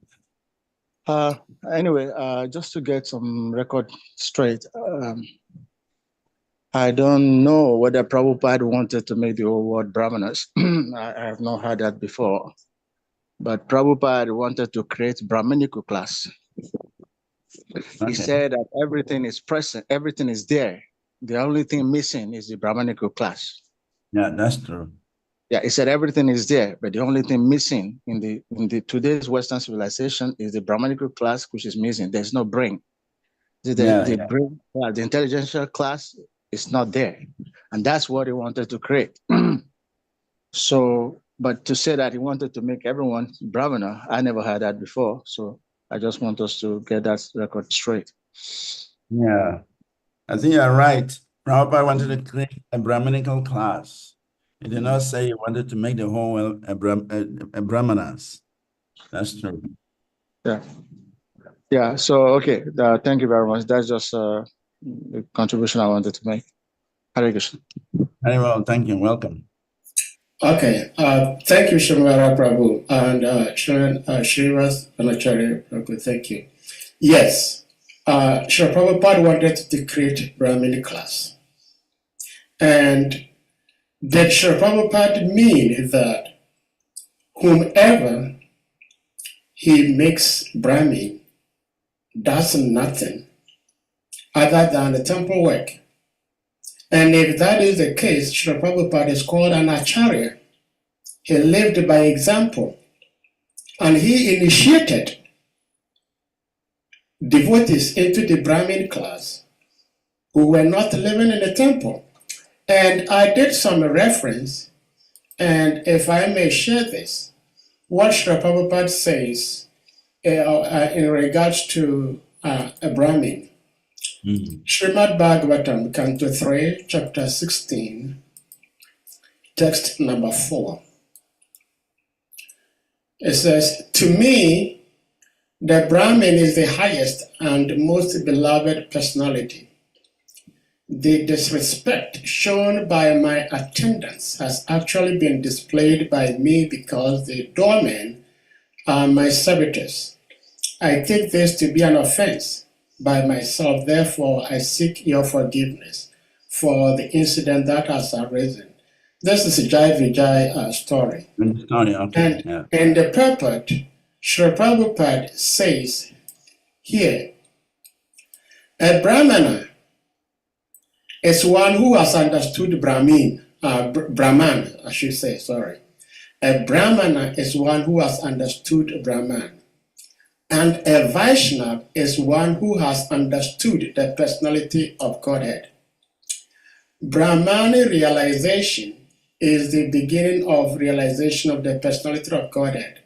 Anyway, just to get some record straight, I don't know whether Prabhupada wanted to make the whole world Brahmanas. I have not heard that before. But Prabhupada wanted to create Brahminical class. Okay. He said that everything is present, everything is there. The only thing missing is the Brahminical class. Yeah, that's true. Yeah, he said everything is there, but the only thing missing in the today's Western civilization is the Brahminical class, which is missing. There's no brain. The brain, the intelligential class is not there, and that's what he wanted to create. So, but to say that he wanted to make everyone Brahmana, I never heard that before. So I just want us to get that record straight. Yeah, I think you're right. Prabhupada wanted to create a Brahminical class. He did not say he wanted to make the whole world a Brahmanas. That's true. Yeah. Yeah. So, okay. Thank you very much. That's just the contribution I wanted to make. Hare Krishna. Very well. Thank you. Welcome. Okay. Thank you, Shomavara Prabhu. And SRIVAS VANACARI Prabhu, thank you. Yes. Srila Prabhupada wanted to create Brahminic class. And did Srila Prabhupada mean that whomever he makes Brahmin does nothing other than the temple work? And if that is the case, Srila Prabhupada is called an Acharya. He lived by example, and he initiated devotees into the Brahmin class who were not living in the temple. And I did some reference, and if I may share this, what Srila Prabhupada says in regards to a Brahmin. Srimad Bhagavatam, Canto 3, Chapter 16, text number 4. It says, "To me, the Brahmin is the highest and most beloved personality. The disrespect shown by my attendants has actually been displayed by me because the doormen are my servitors. I take this to be an offense by myself, therefore I seek your forgiveness for the incident that has arisen." This is a Jai Vijay story. Okay. And in the purport, Srila Prabhupada says here, a Brahmana is one who has understood Brahman, I should say, sorry. A Brahmana is one who has understood Brahman. And a Vaishnava is one who has understood the personality of Godhead. Brahmani realization is the beginning of realization of the personality of Godhead.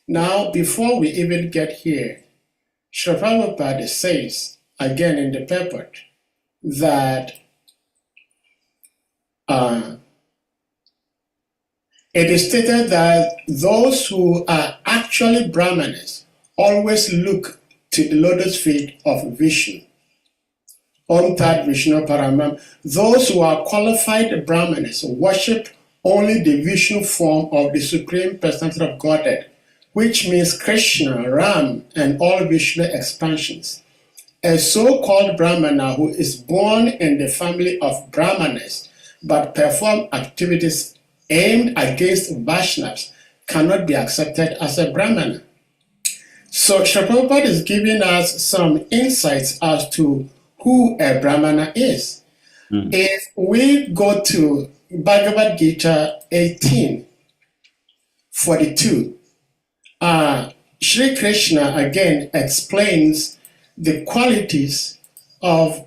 Now, before we even get here, Srila Prabhupada says, again in the purport, that it is stated that those who are actually Brahmanas always look to the lotus feet of Vishnu. Om Tat Vishnu Paramam. Those who are qualified Brahmanas worship only the Vishnu form of the Supreme Personality of Godhead, which means Krishna, Ram, and all Vishnu expansions. A so-called Brahmana who is born in the family of Brahmanas but perform activities aimed against Vaishnavas cannot be accepted as a Brahmana. So Srila Prabhupada is giving us some insights as to who a Brahmana is. If we go to Bhagavad Gita 18:42, Sri Krishna again explains the qualities of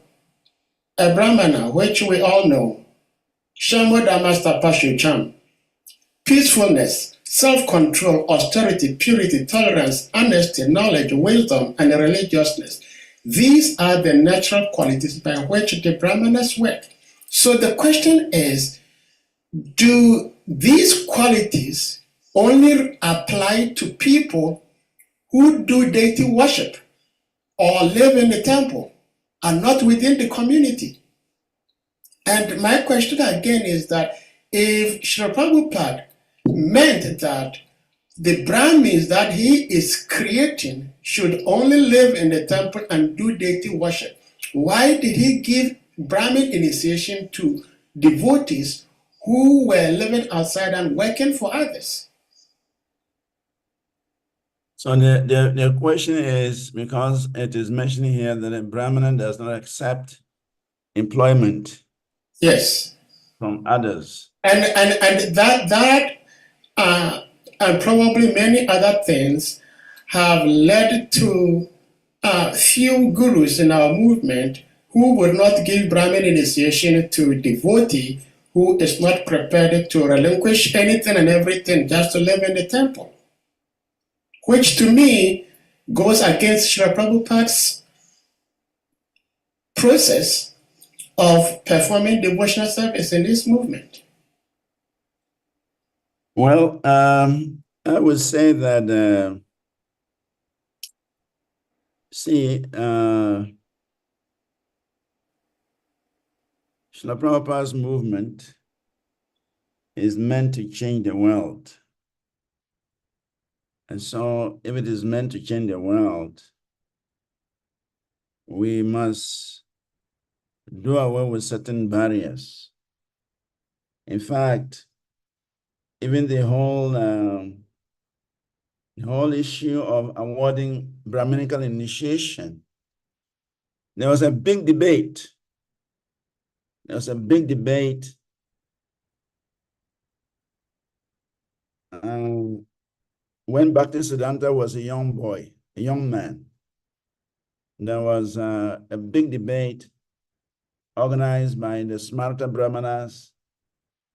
a Brahmana, which we all know. Shamadamastapashucham, peacefulness, self-control, austerity, purity, tolerance, honesty, knowledge, wisdom, and religiousness. These are the natural qualities by which the Brahmanas work. So the question is, do these qualities only apply to people who do deity worship or live in the temple and not within the community? And my question again is that if Srila Prabhupada meant that the Brahmins that he is creating should only live in the temple and do deity worship, why did he give Brahmin initiation to devotees who were living outside and working for others? So the question is, because it is mentioned here that a Brahmana does not accept employment Yes. from others. And that and probably many other things have led to few gurus in our movement who would not give Brahmin initiation to a devotee who is not prepared to relinquish anything and everything just to live in the temple, which to me goes against Srila Prabhupada's process of performing devotional service in this movement. Well, I would say that, Srila Prabhupada's movement is meant to change the world. And so if it is meant to change the world, we must do away with certain barriers. In fact, even the whole issue of awarding Brahminical initiation, there was a big debate. When Bhaktisiddhanta was a young boy, a young man, there was a big debate organized by the Smarta Brahmanas,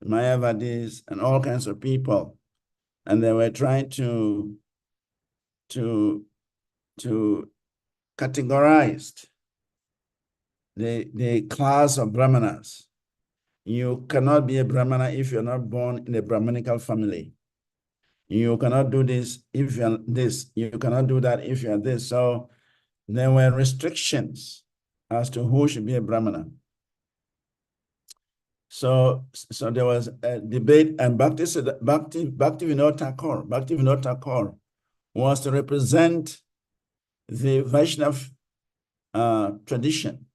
Mayavadis, and all kinds of people. And they were trying to categorize the class of Brahmanas. You cannot be a Brahmana if you're not born in a Brahmanical family. You cannot do this if you're this. You cannot do that if you're this. So there were restrictions as to who should be a Brahmana. So there was a debate, and Bhaktivinoda Thakur was to represent the Vaishnava tradition.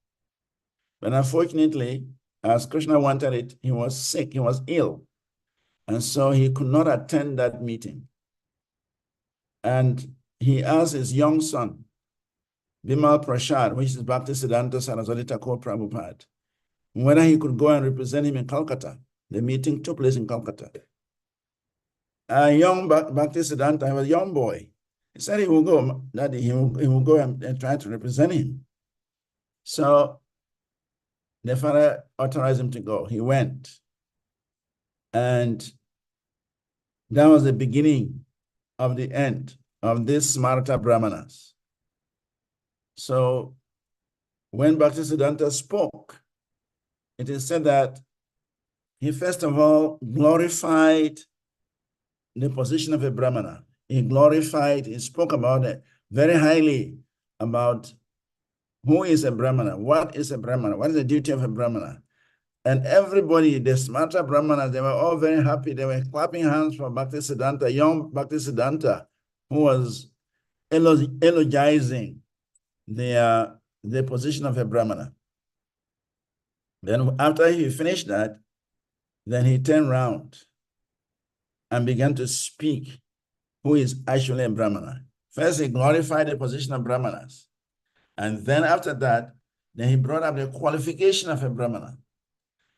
But unfortunately, as Krishna wanted it, he was sick, he was ill. And so he could not attend that meeting. And he asked his young son, Bimal Prasad, which is Bhaktisiddhanta Saraswati Thakur Prabhupada, whether he could go and represent him in Calcutta. The meeting took place in Calcutta. A young Bhaktisiddhanta, was a young boy. He said he will go, that he will go and try to represent him. So the father authorized him to go. He went. And that was the beginning of the end of these Smarta Brahmanas. So when Bhaktisiddhanta spoke, it is said that he first of all glorified the position of a Brahmana. He spoke about it very highly about who is a Brahmana, what is a Brahmana, what is the duty of a Brahmana. And everybody, the Smarta Brahmanas, they were all very happy. They were clapping hands for Bhaktisiddhanta, young Bhaktisiddhanta, who was elogizing the position of a Brahmana. Then after he finished that, then he turned around and began to speak who is actually a Brahmana. First, he glorified the position of Brahmanas. And then after that, then he brought up the qualification of a Brahmana.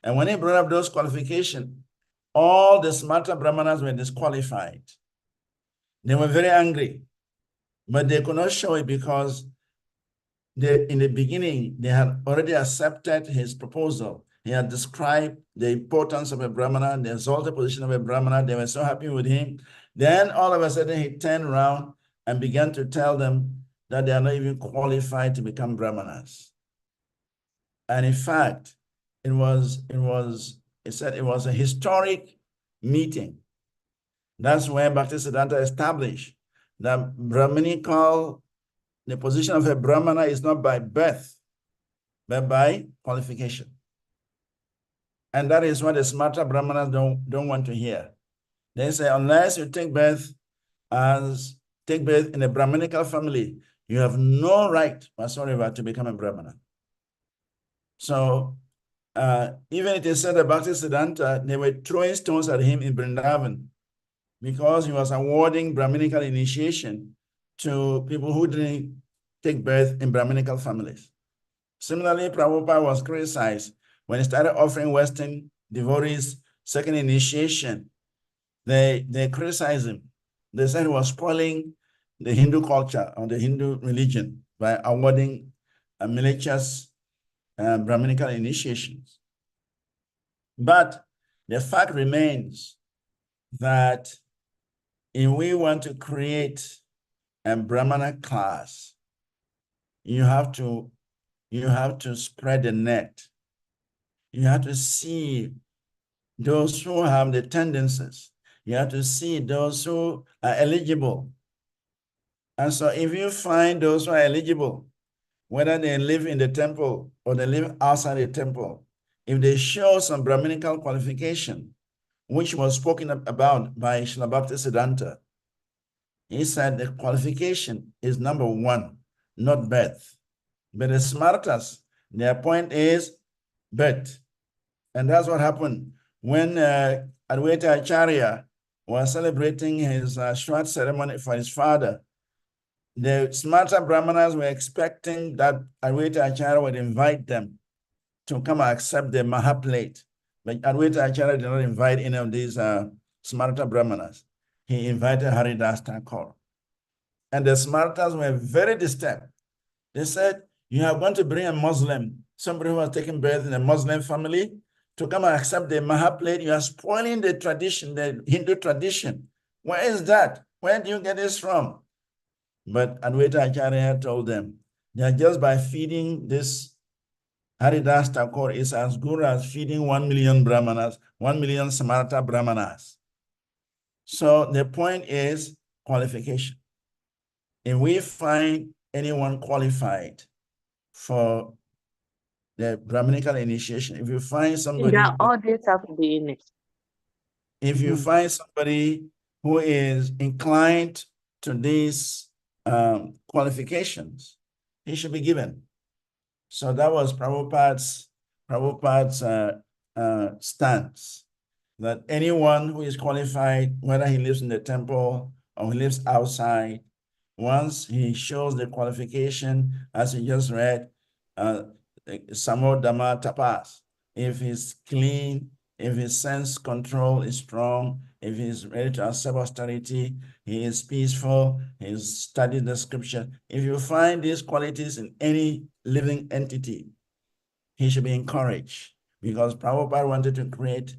And when he brought up those qualifications, all the Smarta Brahmanas were disqualified. They were very angry, but they could not show it because in the beginning, they had already accepted his proposal. He had described the importance of a Brahmana, the exalted position of a Brahmana. They were so happy with him. Then all of a sudden, he turned around and began to tell them that they are not even qualified to become Brahmanas. And in fact, it said it was a historic meeting. That's where Bhaktisiddhanta established that the position of a Brahmana is not by birth, but by qualification. And that is what the Smarta Brahmanas don't want to hear. They say, unless you take birth in a Brahmanical family, you have no right whatsoever to become a Brahmana. So even it is said that Bhaktisiddhanta, they were throwing stones at him in Vrindavan because he was awarding Brahminical initiation to people who didn't take birth in Brahminical families. Similarly, Prabhupada was criticized when he started offering Western devotees second initiation. They criticized him. They said he was spoiling the Hindu culture or the Hindu religion by awarding malicious Brahminical initiations. But the fact remains that if we want to create a Brahmana class, you have to spread the net. You have to see those who have the tendencies. You have to see those who are eligible. And so if you find those who are eligible, whether they live in the temple or they live outside the temple, if they show some Brahminical qualification, which was spoken about by Srila Bhaktisiddhanta, he said the qualification is number one, not birth. But the Smartas, their point is birth. And that's what happened when Advaita Acharya was celebrating his Shraddha ceremony for his father. The Smarta Brahmanas were expecting that Advaita Acharya would invite them to come and accept the Mahaplate. But Advaita Acharya did not invite any of these Smarta Brahmanas. He invited Haridas Thakur. And the Smartas were very disturbed. They said, you are going to bring a Muslim somebody who has taken birth in a Muslim family, to come and accept the Maha plate. You are spoiling the tradition, the Hindu tradition. Where is that? Where do you get this from? But Adwaita Acharya told them that just by feeding this Haridas Thakur is as good as feeding 1 million Brahmanas, 1 million Samarata Brahmanas. So the point is qualification. If we find anyone qualified for the Brahminical initiation, if you find somebody, Yeah, all this have to be in it. if you find somebody who is inclined to these qualifications, he should be given. So that was Prabhupada's stance, that anyone who is qualified, whether he lives in the temple or he lives outside, once he shows the qualification, as you just read, Samo Dhamma Tapas, if he's clean, if his sense control is strong, if he's ready to accept austerity, he is peaceful, he's studied the scripture. If you find these qualities in any living entity, he should be encouraged, because Prabhupada wanted to create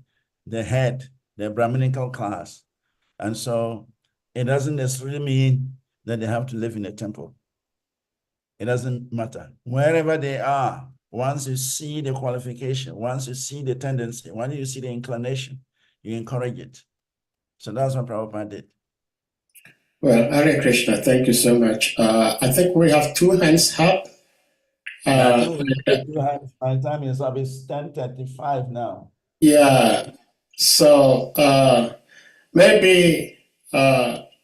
the head, the Brahminical class. And so it doesn't necessarily mean that they have to live in a temple. It doesn't matter. Wherever they are, once you see the qualification, once you see the tendency, once you see the inclination, you encourage it. So that's what Prabhupada did. Well, Hare Krishna, thank you so much. I think we have 2 hands up. I think my time is up. It's 10:35 now. Yeah. So maybe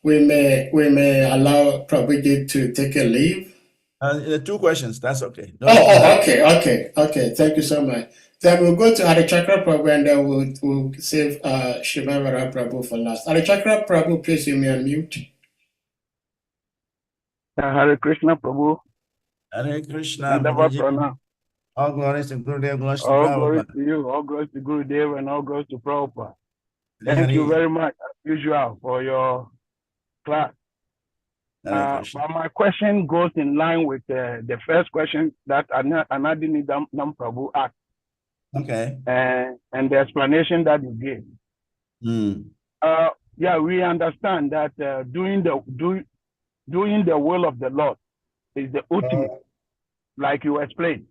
we may allow Prabhuji to take a leave. 2 questions. That's okay. Okay. Thank you so much. Then we'll go to Harichakra Prabhu, and then we'll save Shivavara Prabhu for last. Harichakra Prabhu, please, you may unmute. Hare Krishna Prabhu. Hare Krishna. Pranam. All glories to Gurudev, glories to All glories Prabhupada. to you, all glories to Gurudev, and all glories to Prabhupada. Thank you very much, as usual, for your class. But my question goes in line with the first question that Anadini Dam Prabhu asked. Okay. And the explanation that you gave. Yeah, we understand that doing the will of the Lord is the ultimate, like you explained.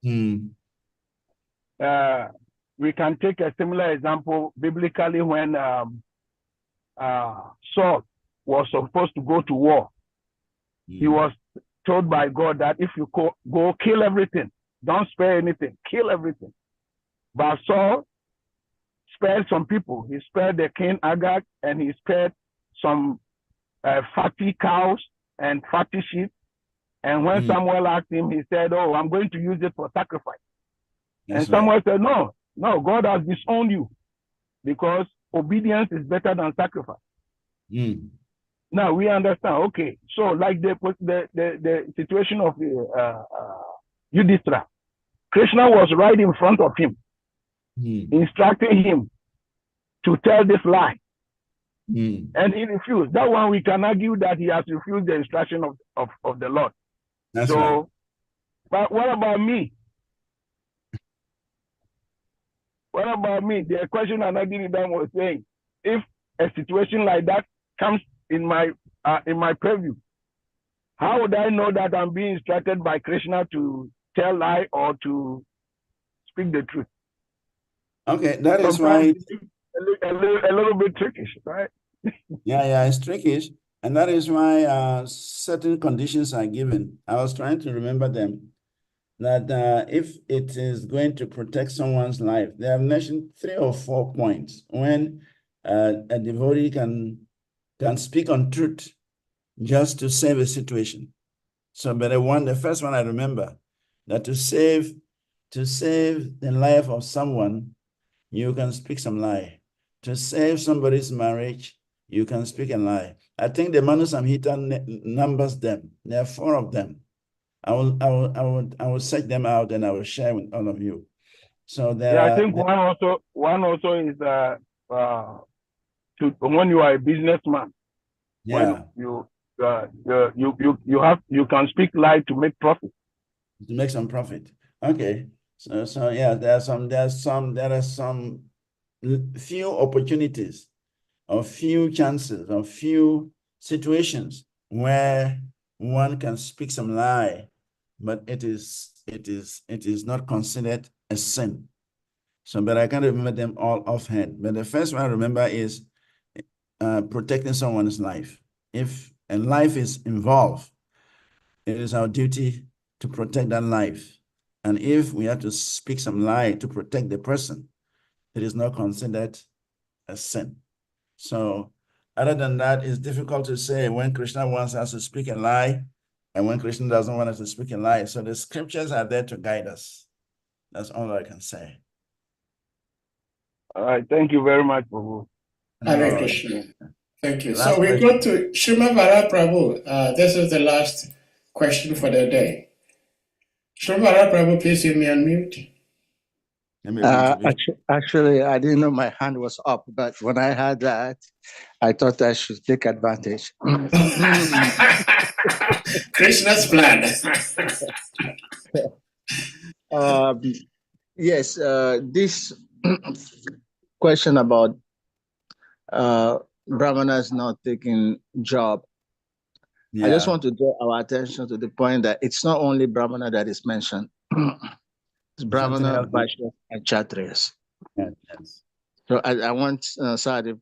We can take a similar example biblically when Saul was supposed to go to war. He was told by God that if you go kill everything, don't spare anything, kill everything. But Saul spared some people. He spared the king Agag, and he spared some fatty cows and fatty sheep. And when Samuel asked him, he said, "Oh, I'm going to use it for sacrifice." That's and Samuel said, "No, God has disowned you, because obedience is better than sacrifice." Now we understand. Okay, so like the situation of Yudhishthira, Krishna was right in front of him, instructing him to tell this lie. And he refused. That one we can argue that he has refused the instruction of the Lord. That's right. But what about me? What about me? The question Anadini Dam was saying, if a situation like that comes in my purview, how would I know that I'm being instructed by Krishna to tell lie or to speak the truth? Okay, that is why a little bit trickish, right? Yeah, it's trickish, and that is why certain conditions are given. I was trying to remember them. That if it is going to protect someone's life, they have mentioned 3 or 4 points when a devotee can speak on truth just to save a situation. So, but the first one I remember, that to save the life of someone, you can speak some lie. To save somebody's marriage, you can speak a lie. I think the Manu Samhita numbers them. There are 4 of them. I will search them out, and I will share with all of you. So I think one also is when you are a businessman. Yeah. When you can speak lie to make profit. To make some profit. Okay. So yeah, there are some few opportunities or few chances or few situations where one can speak some lie, but it is not considered a sin. So, but I can't remember them all offhand. But the first one I remember is protecting someone's life. If a life is involved, it is our duty to protect that life. And if we have to speak some lie to protect the person, it is not considered a sin. So other than that, it's difficult to say when Krishna wants us to speak a lie and when Krishna doesn't want us to speak a lie. So the scriptures are there to guide us. That's all I can say. All right. Thank you very much, Prabhu. Hare Krishna. Thank you. Last So we question. go to Shrimavara Prabhu. This is the last question for the day. Shrimavara Prabhu, please give me unmute. Actually, I didn't know my hand was up, but when I had that, I thought I should take advantage. Krishna's plan. Yes, this question about Brahmanas not taking job. I just want to draw our attention to the point that it's not only Brahmana that is mentioned. It's Brahmana, Vaishya, and Kshatriyas. Yes. So I want Sadi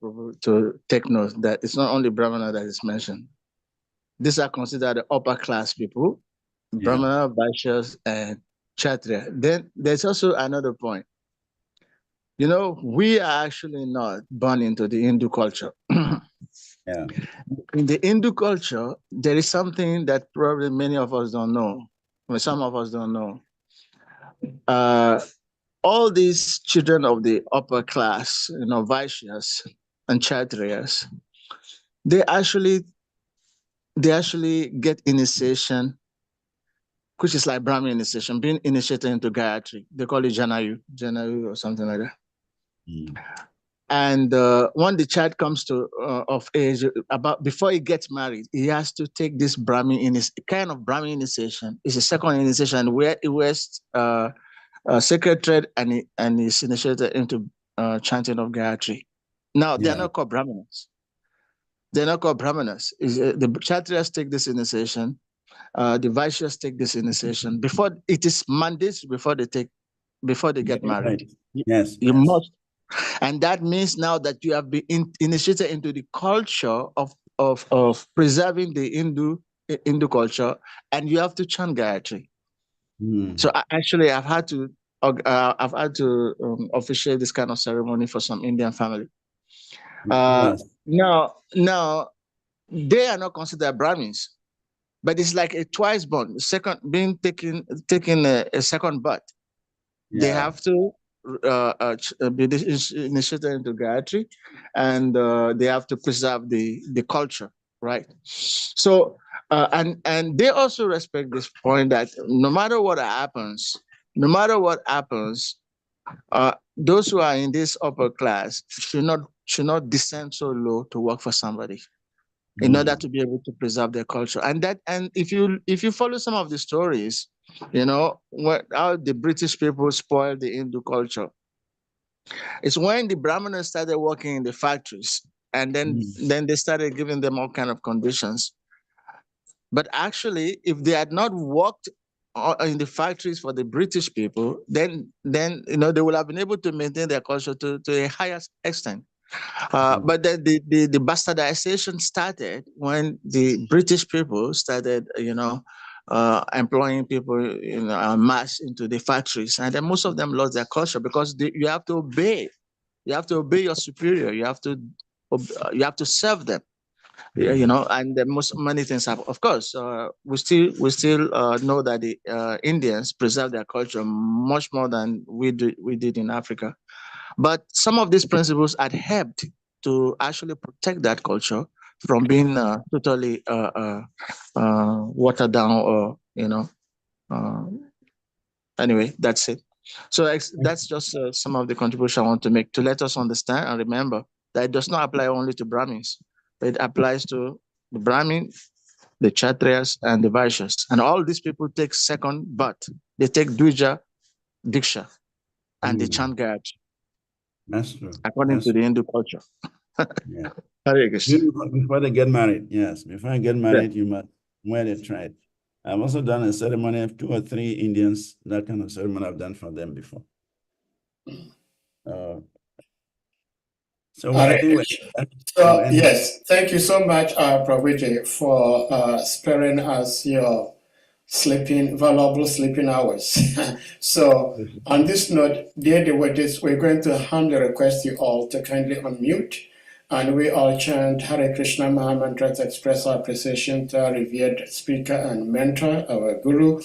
to take note that it's not only Brahmana that is mentioned. These are considered the upper class people, Brahmana, Vaishyas, and Kshatriya. Then there's also another point. You know, we are actually not born into the Hindu culture. Yeah. In the Hindu culture, there is something that probably many of us don't know. Well, some of us don't know. All these children of the upper class, you know, Vaishyas and Kshatriyas, they actually get initiation, which is like Brahmin initiation, being initiated into Gayatri. They call it Janayu or something like that. And when the child comes to of age, before he gets married, he has to take this Brahmin Brahmin initiation. It's a second initiation where he wears sacred thread and is initiated into chanting of Gayatri. Now they are not called Brahmanas. They're not called Brahmanas. The Kshatriyas take this initiation. The Vaishyas take this initiation before it is mandatory before they get married. Right. Yes. You must. And that means now that you have been initiated into the culture of preserving the Hindu culture, and you have to chant Gayatri. So I've had to officiate this kind of ceremony for some Indian family. Now they are not considered Brahmins, but it's like a twice born, second being taking a second birth. They have to be initiated into Gayatri, and they have to preserve the culture, right? So, and they also respect this point that no matter what happens, those who are in this upper class should not descend so low to work for somebody in order to be able to preserve their culture. And if you follow some of the stories, you know, how the British people spoiled the Hindu culture. It's when the Brahmanas started working in the factories, and then they started giving them all kind of conditions. But actually, if they had not worked in the factories for the British people, then you know they would have been able to maintain their culture to a higher extent. But then the bastardization started when the British people started, you know, employing people in mass into the factories, and then most of them lost their culture because you have to obey. You have to obey your superior. You have to serve them. You know, and many things happen. Of course, we still know that the Indians preserve their culture much more than we did in Africa. But some of these principles had helped to actually protect that culture from being totally watered down, or you know. Anyway, that's it. So that's just some of the contribution I want to make to let us understand and remember that it does not apply only to Brahmins, but it applies to the Brahmin, the Kshatriyas, and the Vaishyas. And all these people take second birth. They take Dvija, Diksha, and they chant Gayatri. That's true. According to the Hindu culture. Yeah. Hare Krishna. Before they get married, yes. Before I get married, you must wear the thread. I've also done a ceremony of 2 or 3 Indians. That kind of ceremony I've done for them before. So I think yes, thank you so much, Prabhuji, for sparing us your valuable sleeping hours. So on this note, dear devotees, we're going to humbly request you all to kindly unmute, and we all chant Hare Krishna Maha Mantra to express our appreciation to our revered speaker and mentor, our Guru,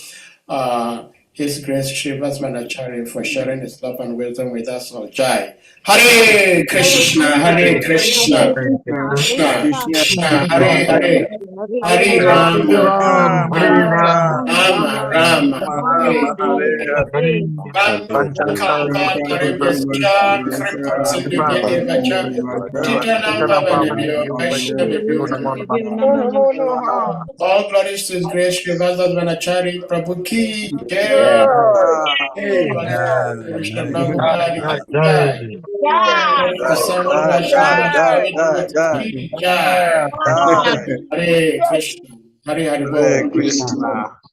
His Grace SRIVAS VANACARI, for sharing his love and wisdom with us all. Jai. Hare Krishna, Hare Krishna, Krishna Krishna, Hare Hare, Hare Rama, Rama Rama, Hare Hare. Pankakamba Paribhasya Kripa Siddhivacha Titanamba Vanebhyo Vaishnavibhyo Namo. All glories to His Grace SRIVAS VANACARI Prabhu Ki Jai. Krishna Prabhupada Jai. Hare Krishna, Hare Hare Bol.